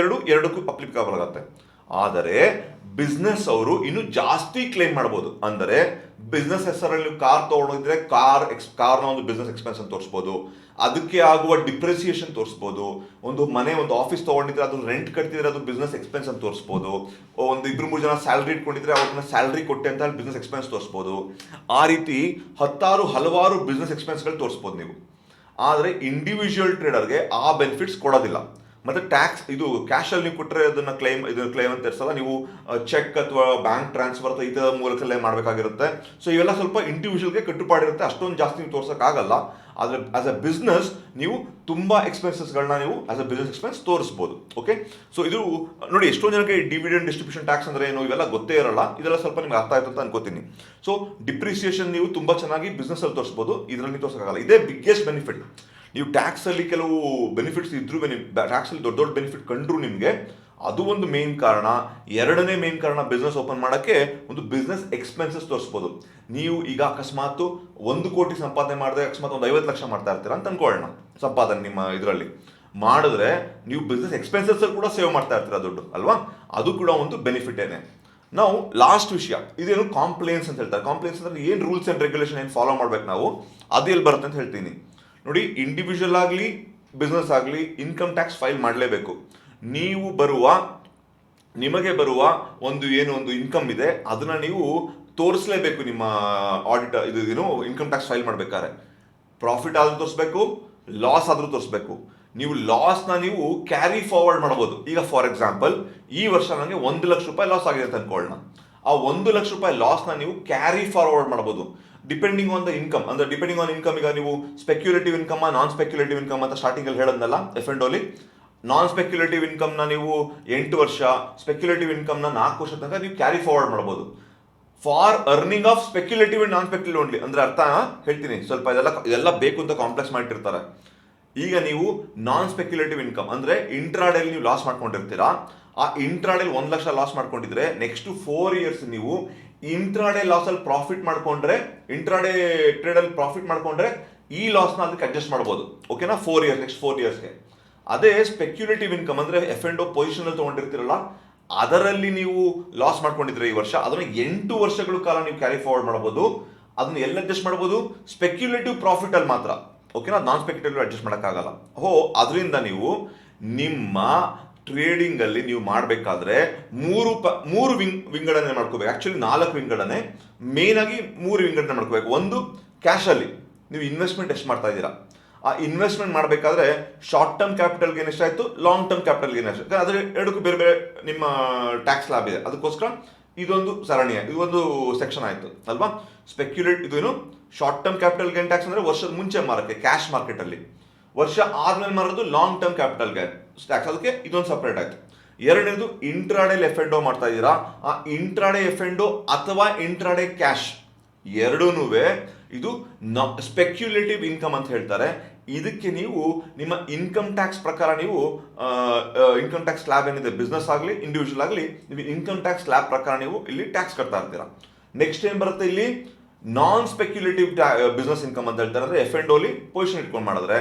ಎರಡಕ್ಕೂ ಅಪ್ಲಿಕಬಲ್ ಆಗುತ್ತೆ. ಆದರೆ ಬಿಸ್ನೆಸ್ ಅವರು ಇನ್ನೂ ಜಾಸ್ತಿ ಕ್ಲೇಮ್ ಮಾಡ್ಬೋದು. ಅಂದರೆ ಬಿಸ್ನೆಸ್ ಹೆಸರಲ್ಲಿ ಕಾರ್ ತೊಗೊಂಡಿದ್ರೆ ಕಾರ್ನ ಒಂದು ಬಿಸ್ನೆಸ್ ಎಕ್ಸ್ಪೆನ್ಸ್ ಅಂತ ತೋರಿಸ್ಬೋದು. ಅದಕ್ಕೆ ಆಗುವ ಡಿಪ್ರೆಸಿಯೇಷನ್ ತೋರಿಸ್ಬೋದು. ಒಂದು ಮನೆ, ಒಂದು ಆಫೀಸ್ ತೊಗೊಂಡಿದ್ರೆ ಅದು ರೆಂಟ್ ಕಟ್ತಿದ್ರೆ ಅದು ಬಿಸ್ನೆಸ್ ಎಕ್ಸ್ಪೆನ್ಸ್ ಅಂತ ತೋರಿಸ್ಬೋದು. ಒಂದು 2-3 ಜನ ಸ್ಯಾಲ್ರಿ ಇಟ್ಕೊಂಡಿದ್ರೆ ಅವ್ರನ್ನ ಸ್ಯಾಲ್ರಿ ಕೊಟ್ಟೆ ಅಂತ ಬಿಸ್ನೆಸ್ ಎಕ್ಸ್ಪೆನ್ಸ್ ತೋರಿಸ್ಬೋದು. ಆ ರೀತಿ ಹಲವಾರು ಬಿಸ್ನೆಸ್ ಎಕ್ಸ್ಪೆನ್ಸ್ಗಳು ತೋರಿಸ್ಬೋದು ನೀವು. ಆದರೆ ಇಂಡಿವಿಜುವಲ್ ಟ್ರೇಡರ್ಗೆ ಆ ಬೆನಿಫಿಟ್ಸ್ ಕೊಡೋದಿಲ್ಲ. ಮತ್ತೆ ಟ್ಯಾಕ್ಸ್, ಇದು ಕ್ಯಾಶಲ್ಲಿ ನೀವು ಕೊಟ್ಟರೆ ಅದನ್ನು ಕ್ಲೈಮ್ ಅಂತ ಇರ್ಸಲ್ಲ, ನೀವು ಚೆಕ್ ಅಥವಾ ಬ್ಯಾಂಕ್ ಟ್ರಾನ್ಸ್ಫರ್ ಅಥವಾ ಈ ಥರದ ಮೂಲಕಲ್ಲೇ ಮಾಡಬೇಕಾಗಿರುತ್ತೆ. ಸೊ ಇವೆಲ್ಲ ಸ್ವಲ್ಪ ಇಂಡಿವಿಜುವಲ್ಗೆ ಕಟ್ಟುಪಾಡಿರುತ್ತೆ, ಅಷ್ಟೊಂದು ಜಾಸ್ತಿ ನೀವು ತೋರ್ಸೋಕ್ಕಾಗಲ್ಲ. ಆದರೆ ಆಸ್ ಅ ಬಿಸ್ನೆಸ್ ನೀವು ತುಂಬ ಎಕ್ಸ್ಪೆನ್ಸಸ್ಗಳನ್ನ ನೀವು ಆಸ್ ಅ ಬಿಸ್ನೆಸ್ ಎಕ್ಸ್ಪೆನ್ಸ್ ತೋರಿಸ್ಬೋದು. ಓಕೆ, ಸೊ ಇದು ನೋಡಿ, ಎಷ್ಟೊಂದು ಜನಕ್ಕೆ ಡಿವಿಡೆಂಡ್ ಡಿಸ್ಟ್ರಿಬ್ಯೂಷನ್ ಟ್ಯಾಕ್ಸ್ ಅಂದರೆ ಏನು ಇವೆಲ್ಲ ಗೊತ್ತೇ ಇರಲ್ಲ. ಇದೆಲ್ಲ ಸ್ವಲ್ಪ ನಿಮ್ಗೆ ಅರ್ಥ ಆಯ್ತು ಅಂತ ಅನ್ಕೋತೀನಿ. ಸೊ ಡಿಪ್ರಿಸಿಯೇಷನ್ ನೀವು ತುಂಬ ಚೆನ್ನಾಗಿ ಬಿಸ್ನೆಸ್ಸಲ್ಲಿ ತೋರಿಸ್ಬೋದು, ಇದರಲ್ಲಿ ತೋರಿಸೋಕ್ಕಾಗಲ್ಲ. ಇದೇ ಬಿಗ್ಗೆಸ್ಟ್ ಬೆನಿಫಿಟ್. ನೀವು ಟ್ಯಾಕ್ಸಲ್ಲಿ ಕೆಲವು ಬೆನಿಫಿಟ್ಸ್ ಇದ್ರೂ, ಟ್ಯಾಕ್ಸಲ್ಲಿ ದೊಡ್ಡ ಬೆನಿಫಿಟ್ ಕಂಡ್ರು ನಿಮಗೆ, ಅದು ಒಂದು ಮೇನ್ ಕಾರಣ. ಎರಡನೇ ಮೇನ್ ಕಾರಣ ಬಿಸ್ನೆಸ್ ಓಪನ್ ಮಾಡೋಕ್ಕೆ ಒಂದು ಬಿಸ್ನೆಸ್ ಎಕ್ಸ್ಪೆನ್ಸಸ್ ತೋರಿಸ್ಬೋದು. ನೀವು ಈಗ ಅಕಸ್ಮಾತ್ 1 ಕೋಟಿ ಸಂಪಾದನೆ ಮಾಡಿದ್ರೆ ಅಕಸ್ಮಾತ್ ಒಂದು 50 ಲಕ್ಷ ಮಾಡ್ತಾ ಇರ್ತೀರ ಅಂತ ಅನ್ಕೊಳ್ಳೋಣ, ಸಂಪಾದನೆ ನಿಮ್ಮ ಇದರಲ್ಲಿ ಮಾಡಿದ್ರೆ ನೀವು ಬಿಸ್ನೆಸ್ ಎಕ್ಸ್ಪೆನ್ಸಸ್ ಕೂಡ ಸೇವ್ ಮಾಡ್ತಾ ಇರ್ತೀರ ದುಡ್ಡು ಅಲ್ವಾ. ಅದು ಕೂಡ ಒಂದು ಬೆನಿಫಿಟ್ ಏನೇ. ನಾವು ಲಾಸ್ಟ್ ವಿಷಯ, ಇದೇನು ಕಾಂಪ್ಲೇನ್ಸ್ ಅಂತ ಹೇಳ್ತಾರೆ. ಕಾಂಪ್ಲೇನ್ಸ್ ಅಂದ್ರೆ ಏನು ರೂಲ್ಸ್ ಆ್ಯಂಡ್ ರೆಗ್ಯುಲೇಷನ್ ಏನು ಫಾಲೋ ಮಾಡ್ಬೇಕು ನಾವು, ಅದು ಎಲ್ಲಿ ಬರುತ್ತೆ ಅಂತ ಹೇಳ್ತೀನಿ ನೋಡಿ. ಇಂಡಿವಿಜುವಲ್ ಆಗಲಿ ಬಿಸ್ನೆಸ್ ಆಗಲಿ ಇನ್ಕಮ್ ಟ್ಯಾಕ್ಸ್ ಫೈಲ್ ಮಾಡಲೇಬೇಕು. ನಿಮಗೆ ಬರುವ ಒಂದು ಇನ್ಕಮ್ ಇದೆ ಅದನ್ನ ನೀವು ತೋರಿಸಲೇಬೇಕು ನಿಮ್ಮ ಆಡಿಟ್ ಇನ್ಕಮ್ ಟ್ಯಾಕ್ಸ್ ಫೈಲ್ ಮಾಡಬೇಕಾದ್ರೆ. ಪ್ರಾಫಿಟ್ ಆದ್ರೂ ತೋರಿಸ್ಬೇಕು, ಲಾಸ್ ಆದ್ರೂ ತೋರಿಸ್ಬೇಕು. ನೀವು ಲಾಸ್ನ ನೀವು ಕ್ಯಾರಿ ಫಾರ್ವರ್ಡ್ ಮಾಡ್ಬೋದು. ಈಗ ಫಾರ್ ಎಕ್ಸಾಂಪಲ್ ಈ ವರ್ಷ ನನಗೆ 1 ಲಕ್ಷ ರೂಪಾಯಿ ಲಾಸ್ ಆಗಿದೆ ಅಂತ ಅನ್ಕೊಳ್ಳೋಣ. ಆ 1 ಲಕ್ಷ ರೂಪಾಯಿ ಲಾಸ್ನ ನೀವು ಕ್ಯಾರಿ ಫಾರ್ವರ್ಡ್ ಮಾಡ್ಬೋದು ಡಿಪೆಂಡಿಂಗ್ ಆನ್ ದ ಇನ್ಕಮ್. ಅಂದ್ರೆ ಡಿಪೆಂಡಿಂಗ್ ಆನ್ ಇನ್ಕಮ್, ಈಗ ನೀವು ಸ್ಪೆಕ್ಯುಲೇಟಿವ್ ಇನ್ಕಮ್, ನಾನ್ ಸ್ಪೆಕ್ಯುಲೇಟಿವ್ ಇನ್ಕಮ್ ಅಂತ ಸ್ಟಾರ್ಟಿಂಗಲ್ಲಿ ಹೇಳೋದಲ್ಲ F&Oಲಿ. ನಾನ್ ಸ್ಪೆಕ್ಯುಲೇಟಿವ್ ಇನ್ಕಮ್ನ ನೀವು 8 ವರ್ಷ, ಸ್ಪೆಕ್ಯುಲೇಟಿವ್ ಇನ್ಕಮ್ನ 4 ವರ್ಷ ತನಕ ನೀವು ಕ್ಯಾರಿ ಫಾರ್ವರ್ಡ್ ಮಾಡ್ಬೋದು. For earning of speculative and non speculative only. ಅಂದ್ರೆ ಅರ್ಥ ಹೇಳ್ತೀನಿ, ಸ್ವಲ್ಪ ಇದೆಲ್ಲ ಬೇಕು ಅಂತ ಕಾಂಪ್ಲೆಕ್ಸ್ ಮಾಡಿರ್ತಾರೆ. ಈಗ ನೀವು ನಾನ್ ಸ್ಪೆಕ್ಯುಲೇಟಿವ್ ಇನ್ಕಮ್ ಅಂದ್ರೆ ಇಂಟ್ರಾಡೇಲಿ ನೀವು ಲಾಸ್ ಮಾಡ್ಕೊಂಡಿರ್ತೀರಾ. ಆ ಇಂಟ್ರಾಡೇಲಿ 1 ಲಕ್ಷ ಲಾಸ್ ಮಾಡ್ಕೊಂಡಿದ್ರೆ ನೆಕ್ಸ್ಟ್ 4 ಇಯರ್ಸ್ ನೀವು ಇಂಟ್ರಾಡೇ ಲಾಸಲ್ಲಿ ಪ್ರಾಫಿಟ್ ಮಾಡ್ಕೊಂಡ್ರೆ, ಇಂಟ್ರಾಡೇ ಟ್ರೇಡಲ್ಲಿ ಪ್ರಾಫಿಟ್ ಮಾಡ್ಕೊಂಡ್ರೆ ಈ ಲಾಸ್ನ ಅದಕ್ಕೆ ಅಡ್ಜಸ್ಟ್ ಮಾಡ್ಬೋದು. ಓಕೆನಾ, 4 ಇಯರ್ಸ್, ನೆಕ್ಸ್ಟ್ 4 ಇಯರ್ಸ್ಗೆ. ಅದೇ ಸ್ಪೆಕ್ಯುಲೇಟಿವ್ ಇನ್ಕಮ್ ಅಂದ್ರೆ F&O ಪೊಸಿಷನ್ ಅಲ್ಲಿ ತಗೊಂಡಿರ್ತೀರಲ್ಲ, ಅದರಲ್ಲಿ ನೀವು ಲಾಸ್ ಮಾಡ್ಕೊಂಡಿದ್ರೆ ಈ ವರ್ಷ, ಅದನ್ನ 8 ವರ್ಷಗಳ ಕಾಲ ನೀವು ಕ್ಯಾರಿ ಫಾರ್ವರ್ಡ್ ಮಾಡಬಹುದು. ಅದನ್ನ ಎಲ್ಲಿ ಅಡ್ಜಸ್ಟ್ ಮಾಡಬಹುದು? ಸ್ಪೆಕ್ಯುಲೇಟಿವ್ ಪ್ರಾಫಿಟ್ ಅಲ್ಲಿ ಮಾತ್ರ. ಓಕೆನಾ, ನಾನ್ ಸ್ಪೆಕ್ಯುಲೇಟಿವ್ ಅಡ್ಜಸ್ಟ್ ಮಾಡೋಕ್ಕಾಗಲ್ಲ. ಅದರಿಂದ ನೀವು ನಿಮ್ಮ ಟ್ರೇಡಿಂಗ್ ಅಲ್ಲಿ ನೀವು ಮಾಡಬೇಕಾದ್ರೆ ಮೂರು ವಿಂಗಡಣೆ ಮಾಡ್ಕೋಬೇಕು. ಆಕ್ಚುಲಿ 4 ವಿಂಗಡಣೆ, ಮೇನ್ ಆಗಿ 3 ವಿಂಗಡಣೆ ಮಾಡ್ಕೋಬೇಕು. ಒಂದು, ಕ್ಯಾಶ್ ಅಲ್ಲಿ ನೀವು ಇನ್ವೆಸ್ಟ್ಮೆಂಟ್ ಎಷ್ಟು ಮಾಡ್ತಾ ಇದ್ದೀರಾ. ಆ ಇನ್ವೆಸ್ಟ್ಮೆಂಟ್ ಮಾಡಬೇಕಾದ್ರೆ ಶಾರ್ಟ್ ಟರ್ಮ್ ಕ್ಯಾಪಿಟಲ್ ಗೇನ್ ಎಷ್ಟಾಯ್ತು, ಲಾಂಗ್ ಟರ್ಮ್ ಕ್ಯಾಪಿಟಲ್ ಗೇನ್ ಎಷ್ಟು, ಅದ್ರ ಎರಡಕ್ಕೂ ಬೇರೆ ಬೇರೆ ನಿಮ್ಮ ಟ್ಯಾಕ್ಸ್ ಲ್ಯಾಬ್ ಇದೆ. ಅದಕ್ಕೋಸ್ಕರ ಇದೊಂದು ಸರಣಿಯ, ಇದೊಂದು ಸೆಕ್ಷನ್ ಆಯ್ತು ಅಲ್ವಾ. ಇದೇನು short term capital gain tax ಅಂದ್ರೆ ವರ್ಷದ ಮುಂಚೆ ಮಾರಕ್ಕೆ ಕ್ಯಾಶ್ ಮಾರ್ಕೆಟ್ ಅಲ್ಲಿ, ವರ್ಷ ಆದ್ಮೇಲೆ ಮಾರೋದು long term capital gain tax, ಅದಕ್ಕೆ ಇದೊಂದು ಸಪ್ರೇಟ್ ಆಯ್ತು. ಎರಡನೇದು ಇಂಟ್ರಾಡೇ F&O ಮಾಡ್ತಾ ಇದ್ದೀರಾ, ಆ ಇಂಟ್ರಾಡೇ F&O ಅಥವಾ ಇಂಟ್ರಾಡೇ ಕ್ಯಾಶ್ ಎರಡೂನು ಇದು ಸ್ಪೆಕ್ಯುಲೇಟಿವ್ ಇನ್ಕಮ್ ಅಂತ ಹೇಳ್ತಾರೆ. ಇದಕ್ಕೆ ನೀವು ನಿಮ್ಮ ಇನ್ಕಮ್ ಟ್ಯಾಕ್ಸ್ ಪ್ರಕಾರ ನೀವು ಇನ್ಕಮ್ ಟ್ಯಾಕ್ಸ್ ಸ್ಲ್ಯಾಬ್ ಏನಿದೆ, ಬಿಸ್ನೆಸ್ ಆಗಲಿ ಇಂಡಿವಿಜುವಲ್ ಆಗಲಿ, ನೀವು ಇನ್ಕಮ್ ಟ್ಯಾಕ್ಸ್ ಸ್ಲ್ಯಾಬ್ ಪ್ರಕಾರ ನೀವು ಇಲ್ಲಿ ಟ್ಯಾಕ್ಸ್ ಕಟ್ತಾ ಇರ್ತೀರಾ. ನೆಕ್ಸ್ಟ್ ಏನ್ ಬರುತ್ತೆ ಇಲ್ಲಿ, ನಾನ್ ಸ್ಪೆಕ್ಯುಲೇಟಿವ್ ಬಿಸ್ನೆಸ್ ಇನ್ಕಮ್ ಅಂತ ಹೇಳ್ತಾರೆ. ಅಂದ್ರೆ F&Oಲಿ ಪೊಸಿಷನ್ ಇಟ್ಕೊಂಡು ಮಾಡಿದ್ರೆ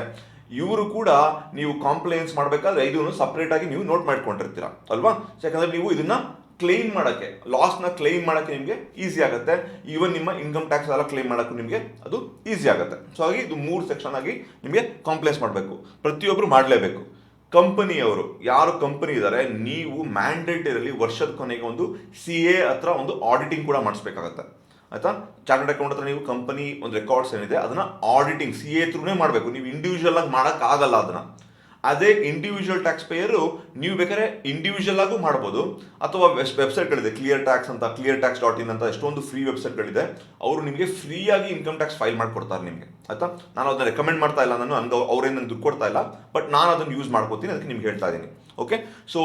ಇವರು ಕೂಡ ನೀವು ಕಾಂಪ್ಲೈನ್ಸ್ ಮಾಡಬೇಕಾದ್ರೆ ಇದನ್ನು ಸಪ್ರೇಟ್ ಆಗಿ ನೀವು ನೋಟ್ ಮಾಡ್ಕೊಂಡಿರ್ತೀರಾ ಅಲ್ವಾ. ಯಾಕಂದ್ರೆ ನೀವು ಇದನ್ನ ಕ್ಲೈಮ್ ಮಾಡೋಕ್ಕೆ, ಲಾಸ್ನ ಕ್ಲೈಮ್ ಮಾಡೋಕ್ಕೆ ನಿಮಗೆ ಈಸಿ ಆಗುತ್ತೆ. ಈವನ್ ನಿಮ್ಮ ಇನ್ಕಮ್ ಟ್ಯಾಕ್ಸ್ ಎಲ್ಲ ಕ್ಲೈಮ್ ಮಾಡೋಕ್ಕೂ ನಿಮಗೆ ಅದು ಈಸಿ ಆಗುತ್ತೆ. ಸೊ ಹಾಗೆ ಇದು 3 ಸೆಕ್ಷನ್ ಆಗಿ ನಿಮಗೆ ಕಾಂಪ್ಲೈನ್ಸ್ ಮಾಡಬೇಕು, ಪ್ರತಿಯೊಬ್ಬರು ಮಾಡಲೇಬೇಕು. ಕಂಪನಿಯವರು ಯಾರು ಕಂಪನಿ ಇದ್ದಾರೆ, ನೀವು ಮ್ಯಾಂಡೇಟರಿಲಿ ವರ್ಷದ ಕೊನೆಗೆ ಒಂದು CA ಹತ್ರ ಒಂದು ಆಡಿಟಿಂಗ್ ಕೂಡ ಮಾಡಿಸ್ಬೇಕಾಗತ್ತೆ ಆಯ್ತಾ. ಚಾರ್ಟರ್ಡ್ ಅಕೌಂಟ್ ಹತ್ರ ನೀವು ಕಂಪನಿ ಒಂದು ರೆಕಾರ್ಡ್ಸ್ ಏನಿದೆ ಅದನ್ನ ಆಡಿಟಿಂಗ್ CA ಥ್ರೂನೇ ಮಾಡಬೇಕು. ನೀವು ಇಂಡಿವಿಜುವಲ್ ಆಗಿ ಮಾಡೋಕ್ಕಾಗಲ್ಲ ಅದನ್ನ. ಅದೇ ಇಂಡಿವಿಜುವಲ್ ಟ್ಯಾಕ್ಸ್ ಪೇಯರು ನೀವು ಬೇಕಾದ್ರೆ ಇಂಡಿವಿಜುವಲ್ ಆಗು ಮಾಡ್ಬೋದು, ಅಥವಾ ವೆಬ್ಸೈಟ್ಗಳಿದೆ ಕ್ಲಿಯರ್ ಟ್ಯಾಕ್ಸ್ ಅಂತ, cleartax.in ಅಂತ ಎಷ್ಟೊಂದು ಫ್ರೀ ವೆಬ್ಸೈಟ್ಗಳಿದೆ. ಅವರು ನಿಮಗೆ ಫ್ರೀಯಾಗಿ ಇನ್ಕಮ್ ಟ್ಯಾಕ್ಸ್ ಫೈಲ್ ಮಾಡಿಕೊಡ್ತಾರೆ ನಿಮಗೆ ಆಯ್ತಾ. ನಾನು ಅದನ್ನ ರೆಕಮೆಂಡ್ ಮಾಡ್ತಾ ಇಲ್ಲ, ಅವ್ರೇನು ದುಡ್ಡು ಕೊಡ್ತಾ ಇಲ್ಲ, ಬಟ್ ನಾನು ಅದನ್ನು ಯೂಸ್ ಮಾಡ್ಕೋತೀನಿ, ಅದಕ್ಕೆ ನಿಮ್ಗೆ ಹೇಳ್ತಾ ಇದ್ದೀನಿ. ಓಕೆ, ಸೊ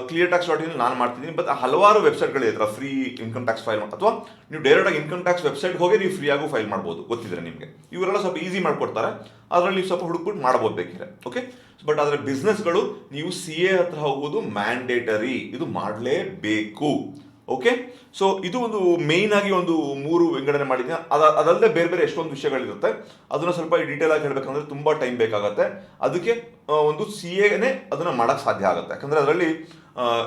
cleartax.in ನಾನು ಮಾಡ್ತಿದ್ದೀನಿ, ಬಟ್ ಹಲವಾರು ವೆಬ್ಸೈಟ್ಗಳಿದೆ ಫ್ರೀ ಇನ್ಕಮ್ ಟ್ಯಾಕ್ಸ್ ಫೈಲ್ ಅಥವಾ ನೀವು ಡೈರೆಕ್ಟ್ ಆಗಿ ಇನ್ಕಮ್ ಟ್ಯಾಕ್ಸ್ ವೆಬ್ಸೈಟ್ ಹೋಗಿ ನೀವು ಫ್ರೀಯಾಗೂ ಫೈಲ್ ಮಾಡ್ಬೋದು, ಗೊತ್ತಿದ್ರೆ ನಿಮಗೆ. ಇವರೆಲ್ಲ ಸ್ವಲ್ಪ ಈಸಿ ಮಾಡ್ಕೊಡ್ತಾರೆ, ಅದರಲ್ಲಿ ನೀವು ಸ್ವಲ್ಪ ಹುಡುಕ್ಬಿಟ್ಟು ಮಾಡ್ಬೋದು ಬೇಕಿದ್ರೆ. ಓಕೆ, ಬಟ್ ಆದರೆ ಬಿಸ್ನೆಸ್ಗಳು ನೀವು CA ಹತ್ರ ಹೋಗೋದು ಮ್ಯಾಂಡೇಟರಿ, ಇದು ಮಾಡಲೇಬೇಕು. ಓಕೆ, ಸೊ ಇದು ಒಂದು ಮೇಯ್ನ್ ಆಗಿ ಒಂದು 3 ವಿಂಗಡಣೆ ಮಾಡಿದ್ದೀನಿ. ಅದಲ್ಲದೆ ಬೇರೆ ಬೇರೆ ಎಷ್ಟೊಂದು ವಿಷಯಗಳಿರುತ್ತೆ, ಅದನ್ನ ಸ್ವಲ್ಪ ಡೀಟೇಲ್ ಆಗಿ ಹೇಳ್ಬೇಕಂದ್ರೆ ತುಂಬಾ ಟೈಮ್ ಬೇಕಾಗತ್ತೆ. ಅದಕ್ಕೆ ಒಂದು CAನೇ ಅದನ್ನ ಮಾಡಕ್ ಸಾಧ್ಯ ಆಗುತ್ತೆ. ಯಾಕಂದ್ರೆ ಅದರಲ್ಲಿ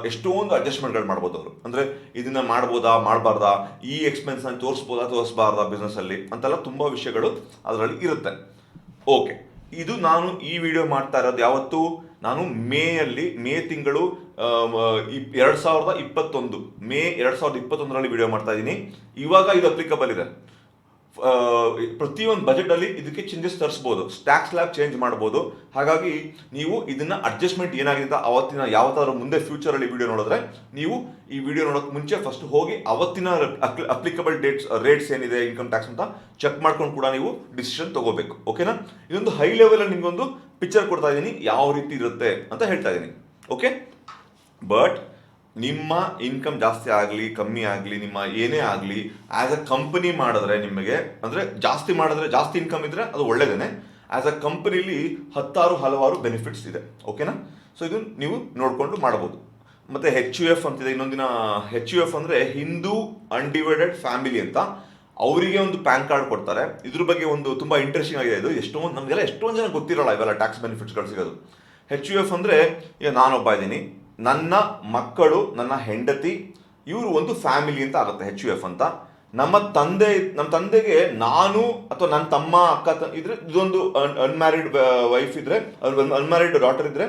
ಎಷ್ಟೊಂದು ಅಡ್ಜಸ್ಟ್ಮೆಂಟ್ಗಳು ಮಾಡ್ಬೋದು ಅವರು. ಅಂದ್ರೆ ಇದನ್ನ ಮಾಡ್ಬೋದಾ, ಮಾಡಬಾರ್ದಾ, ಈ ಎಕ್ಸ್ಪೆನ್ಸ್ ಅನ್ನು ತೋರಿಸ್ಬೋದಾ, ತೋರಿಸಬಾರ್ದಾ ಬಿಸ್ನೆಸ್ ಅಲ್ಲಿ ಅಂತೆಲ್ಲ ತುಂಬಾ ವಿಷಯಗಳು ಅದರಲ್ಲಿ ಇರುತ್ತೆ. ಓಕೆ, ಇದು ನಾನು ಈ ವಿಡಿಯೋ ಮಾಡ್ತಾ ಇರೋದು ಯಾವತ್ತು, ನಾನು ಮೇ ತಿಂಗಳು 2021 ಮೇ 2021ರಲ್ಲಿ ವಿಡಿಯೋ ಮಾಡ್ತಾ ಇದ್ದೀನಿ. ಇವಾಗ ಇದು ಅಪ್ಲಿಕಬಲ್ ಇದೆ. ಪ್ರತಿಯೊಂದು ಬಜೆಟಲ್ಲಿ ಇದಕ್ಕೆ ಚೇಂಜಸ್ ತರಿಸ್ಬೋದು, ಟ್ಯಾಕ್ಸ್ ಸ್ಲ್ಯಾಬ್ ಚೇಂಜ್ ಮಾಡ್ಬೋದು. ಹಾಗಾಗಿ ನೀವು ಇದನ್ನ ಅಡ್ಜಸ್ಟ್ಮೆಂಟ್ ಏನಾಗಿದೆ ಅವತ್ತಿನ ಯಾವತ್ತಾದ್ರೂ ಮುಂದೆ ಫ್ಯೂಚರಲ್ಲಿ ವಿಡಿಯೋ ನೋಡಿದ್ರೆ ನೀವು ಈ ವಿಡಿಯೋ ನೋಡೋಕೆ ಮುಂಚೆ ಫಸ್ಟ್ ಹೋಗಿ ಅವತ್ತಿನ ಅಪ್ಲಿಕಬಲ್ ರೇಟ್ಸ್ ಏನಿದೆ ಇನ್ಕಮ್ ಟ್ಯಾಕ್ಸ್ ಅಂತ ಚೆಕ್ ಮಾಡ್ಕೊಂಡು ಕೂಡ ನೀವು ಡಿಸಿಷನ್ ತಗೋಬೇಕು. ಓಕೆನಾ? ಇದೊಂದು ಹೈ ಲೆವೆಲಲ್ಲಿ ನಿಮಗೊಂದು ಪಿಕ್ಚರ್ ಕೊಡ್ತಾ ಇದ್ದೀನಿ ಯಾವ ರೀತಿ ಇರುತ್ತೆ ಅಂತ ಹೇಳ್ತಾ ಇದ್ದೀನಿ. ಓಕೆ, ಬಟ್ ನಿಮ್ಮ ಇನ್ಕಮ್ ಜಾಸ್ತಿ ಆಗಲಿ ಕಮ್ಮಿ ಆಗಲಿ, ನಿಮ್ಮ ಏನೇ ಆಗಲಿ, ಆ್ಯಸ್ ಅ ಕಂಪನಿ ಮಾಡಿದ್ರೆ ನಿಮಗೆ ಅಂದರೆ ಜಾಸ್ತಿ ಮಾಡಿದ್ರೆ, ಜಾಸ್ತಿ ಇನ್ಕಮ್ ಇದ್ದರೆ ಅದು ಒಳ್ಳೆಯದೇ. ಆ್ಯಸ್ ಅ ಕಂಪನಿಲಿ ಹಲವಾರು ಬೆನಿಫಿಟ್ಸ್ ಇದೆ. ಓಕೆನಾ? ಸೊ ಇದು ನೀವು ನೋಡಿಕೊಂಡು ಮಾಡ್ಬೋದು. ಮತ್ತು HUF ಅಂತಿದೆ ಇನ್ನೊಂದಿನ. HUF ಅಂದರೆ ಹಿಂದೂ ಅನ್ಡಿವೈಡೆಡ್ ಫ್ಯಾಮಿಲಿ ಅಂತ. ಅವರಿಗೆ ಒಂದು ಪ್ಯಾನ್ ಕಾರ್ಡ್ ಕೊಡ್ತಾರೆ. ಇದ್ರ ಬಗ್ಗೆ ಒಂದು ತುಂಬ ಇಂಟ್ರೆಸ್ಟಿಂಗ್ ಆಗಿದೆ ಇದು. ನಮಗೆಲ್ಲ ಎಷ್ಟೊಂದು ಜನ ಗೊತ್ತಿರೋಲ್ಲ ಇವೆಲ್ಲ ಟ್ಯಾಕ್ಸ್ ಬೆನಿಫಿಟ್ಸ್ಗಳು ಸಿಗೋದು. HUF ಅಂದರೆ ಈಗ ನಾನೊಬ್ಬ ಇದ್ದೀನಿ, ನನ್ನ ಮಕ್ಕಳು, ನನ್ನ ಹೆಂಡತಿ, ಇವರು ಒಂದು ಫ್ಯಾಮಿಲಿ ಅಂತ ಆಗುತ್ತೆ HUF ಅಂತ. ನಮ್ಮ ತಂದೆಗೆ ನಾನು ಅಥವಾ ನನ್ನ ತಮ್ಮ ಅಕ್ಕ ಇದ್ರೆ, ಇದೊಂದು ಅನ್ಮ್ಯಾರಿಡ್ ವೈಫ್ ಇದ್ರೆ, ಅನ್ಮ್ಯಾರಿಡ್ ಡಾಟರ್ ಇದ್ರೆ,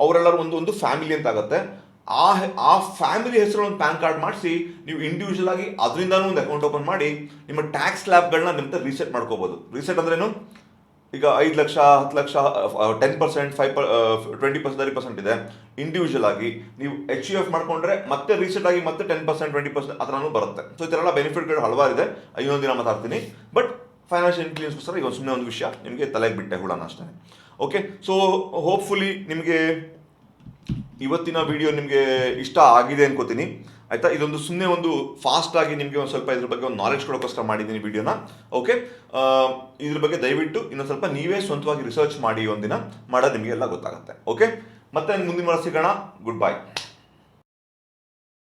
ಅವರೆಲ್ಲರೂ ಒಂದು ಫ್ಯಾಮಿಲಿ ಅಂತ ಆಗುತ್ತೆ. ಆ ಫ್ಯಾಮಿಲಿ ಹೆಸರು ಒಂದು ಪ್ಯಾನ್ ಕಾರ್ಡ್ ಮಾಡಿಸಿ ನೀವು ಇಂಡಿವಿಜುವಲ್ ಆಗಿ ಅದರಿಂದನೂ ಒಂದು ಅಕೌಂಟ್ ಓಪನ್ ಮಾಡಿ ನಿಮ್ಮ ಟ್ಯಾಕ್ಸ್ ಸ್ಲ್ಯಾಬ್ಗಳನ್ನ ನಿಮ್ಮ ರೀಸೆಟ್ ಮಾಡ್ಕೋಬಹುದು. ರೀಸೆಟ್ ಅಂದ್ರೇನು? ಈಗ 5 ಲಕ್ಷ 10 ಲಕ್ಷ 10%, 20%, 30% ಇದೆ. ಇಂಡಿವಿಜುವಲ್ ಆಗಿ ನೀವು HUF ಮಾಡ್ಕೊಂಡ್ರೆ ಮತ್ತೆ ರೀಸೆಂಟ್ ಆಗಿ ಮತ್ತೆ 10%, 20% ಆ ಥರನೂ ಬರುತ್ತೆ. ಸೊ ಈ ಥರ ಎಲ್ಲ ಬೆನಿಫಿಟ್ಗಳು ಹಲವಾರಿದೆ. ಇನ್ನೊಂದು ದಿನ ಮಾತಾಡ್ತೀನಿ. ಬಟ್ ಫೈನಾನ್ಷಿಯಲ್ ಇನ್ಕ್ಲೂಷನ್ಸ್ಗೋಸ್ಕರ ಈಗ ಸುಮ್ಮನೆ ಒಂದು ವಿಷಯ ನಿಮಗೆ ತಲೆಗೆ ಬಿಟ್ಟೆ ಹುಳನ ಅಷ್ಟೇ. ಓಕೆ, ಸೊ ಹೋಪ್ಫುಲಿ ನಿಮಗೆ ಇವತ್ತಿನ ವಿಡಿಯೋ ನಿಮಗೆ ಇಷ್ಟ ಆಗಿದೆ ಅನ್ಕೋತೀನಿ. ಆಯಿತಾ? ಇದೊಂದು ಸುಮ್ಮನೆ ಒಂದು ಫಾಸ್ಟಾಗಿ ನಿಮಗೆ ಒಂದು ಸ್ವಲ್ಪ ಇದ್ರ ಬಗ್ಗೆ ಒಂದು ನಾಲೆಡ್ಜ್ ಕೊಡೋಕ್ಕೋಸ್ಕರ ಮಾಡಿದ್ದೀನಿ ವಿಡಿಯೋನ. ಓಕೆ, ಇದ್ರ ಬಗ್ಗೆ ದಯವಿಟ್ಟು ಇನ್ನೊಂದು ಸ್ವಲ್ಪ ನೀವೇ ಸ್ವಂತವಾಗಿ ರಿಸರ್ಚ್ ಮಾಡಿ ಒಂದಿನ ಮಾಡೋದು ನಿಮಗೆಲ್ಲ ಗೊತ್ತಾಗುತ್ತೆ. ಓಕೆ, ಮತ್ತೆ ಮುಂದಿನ ವಾರ ಸಿಗೋಣ. Good bye.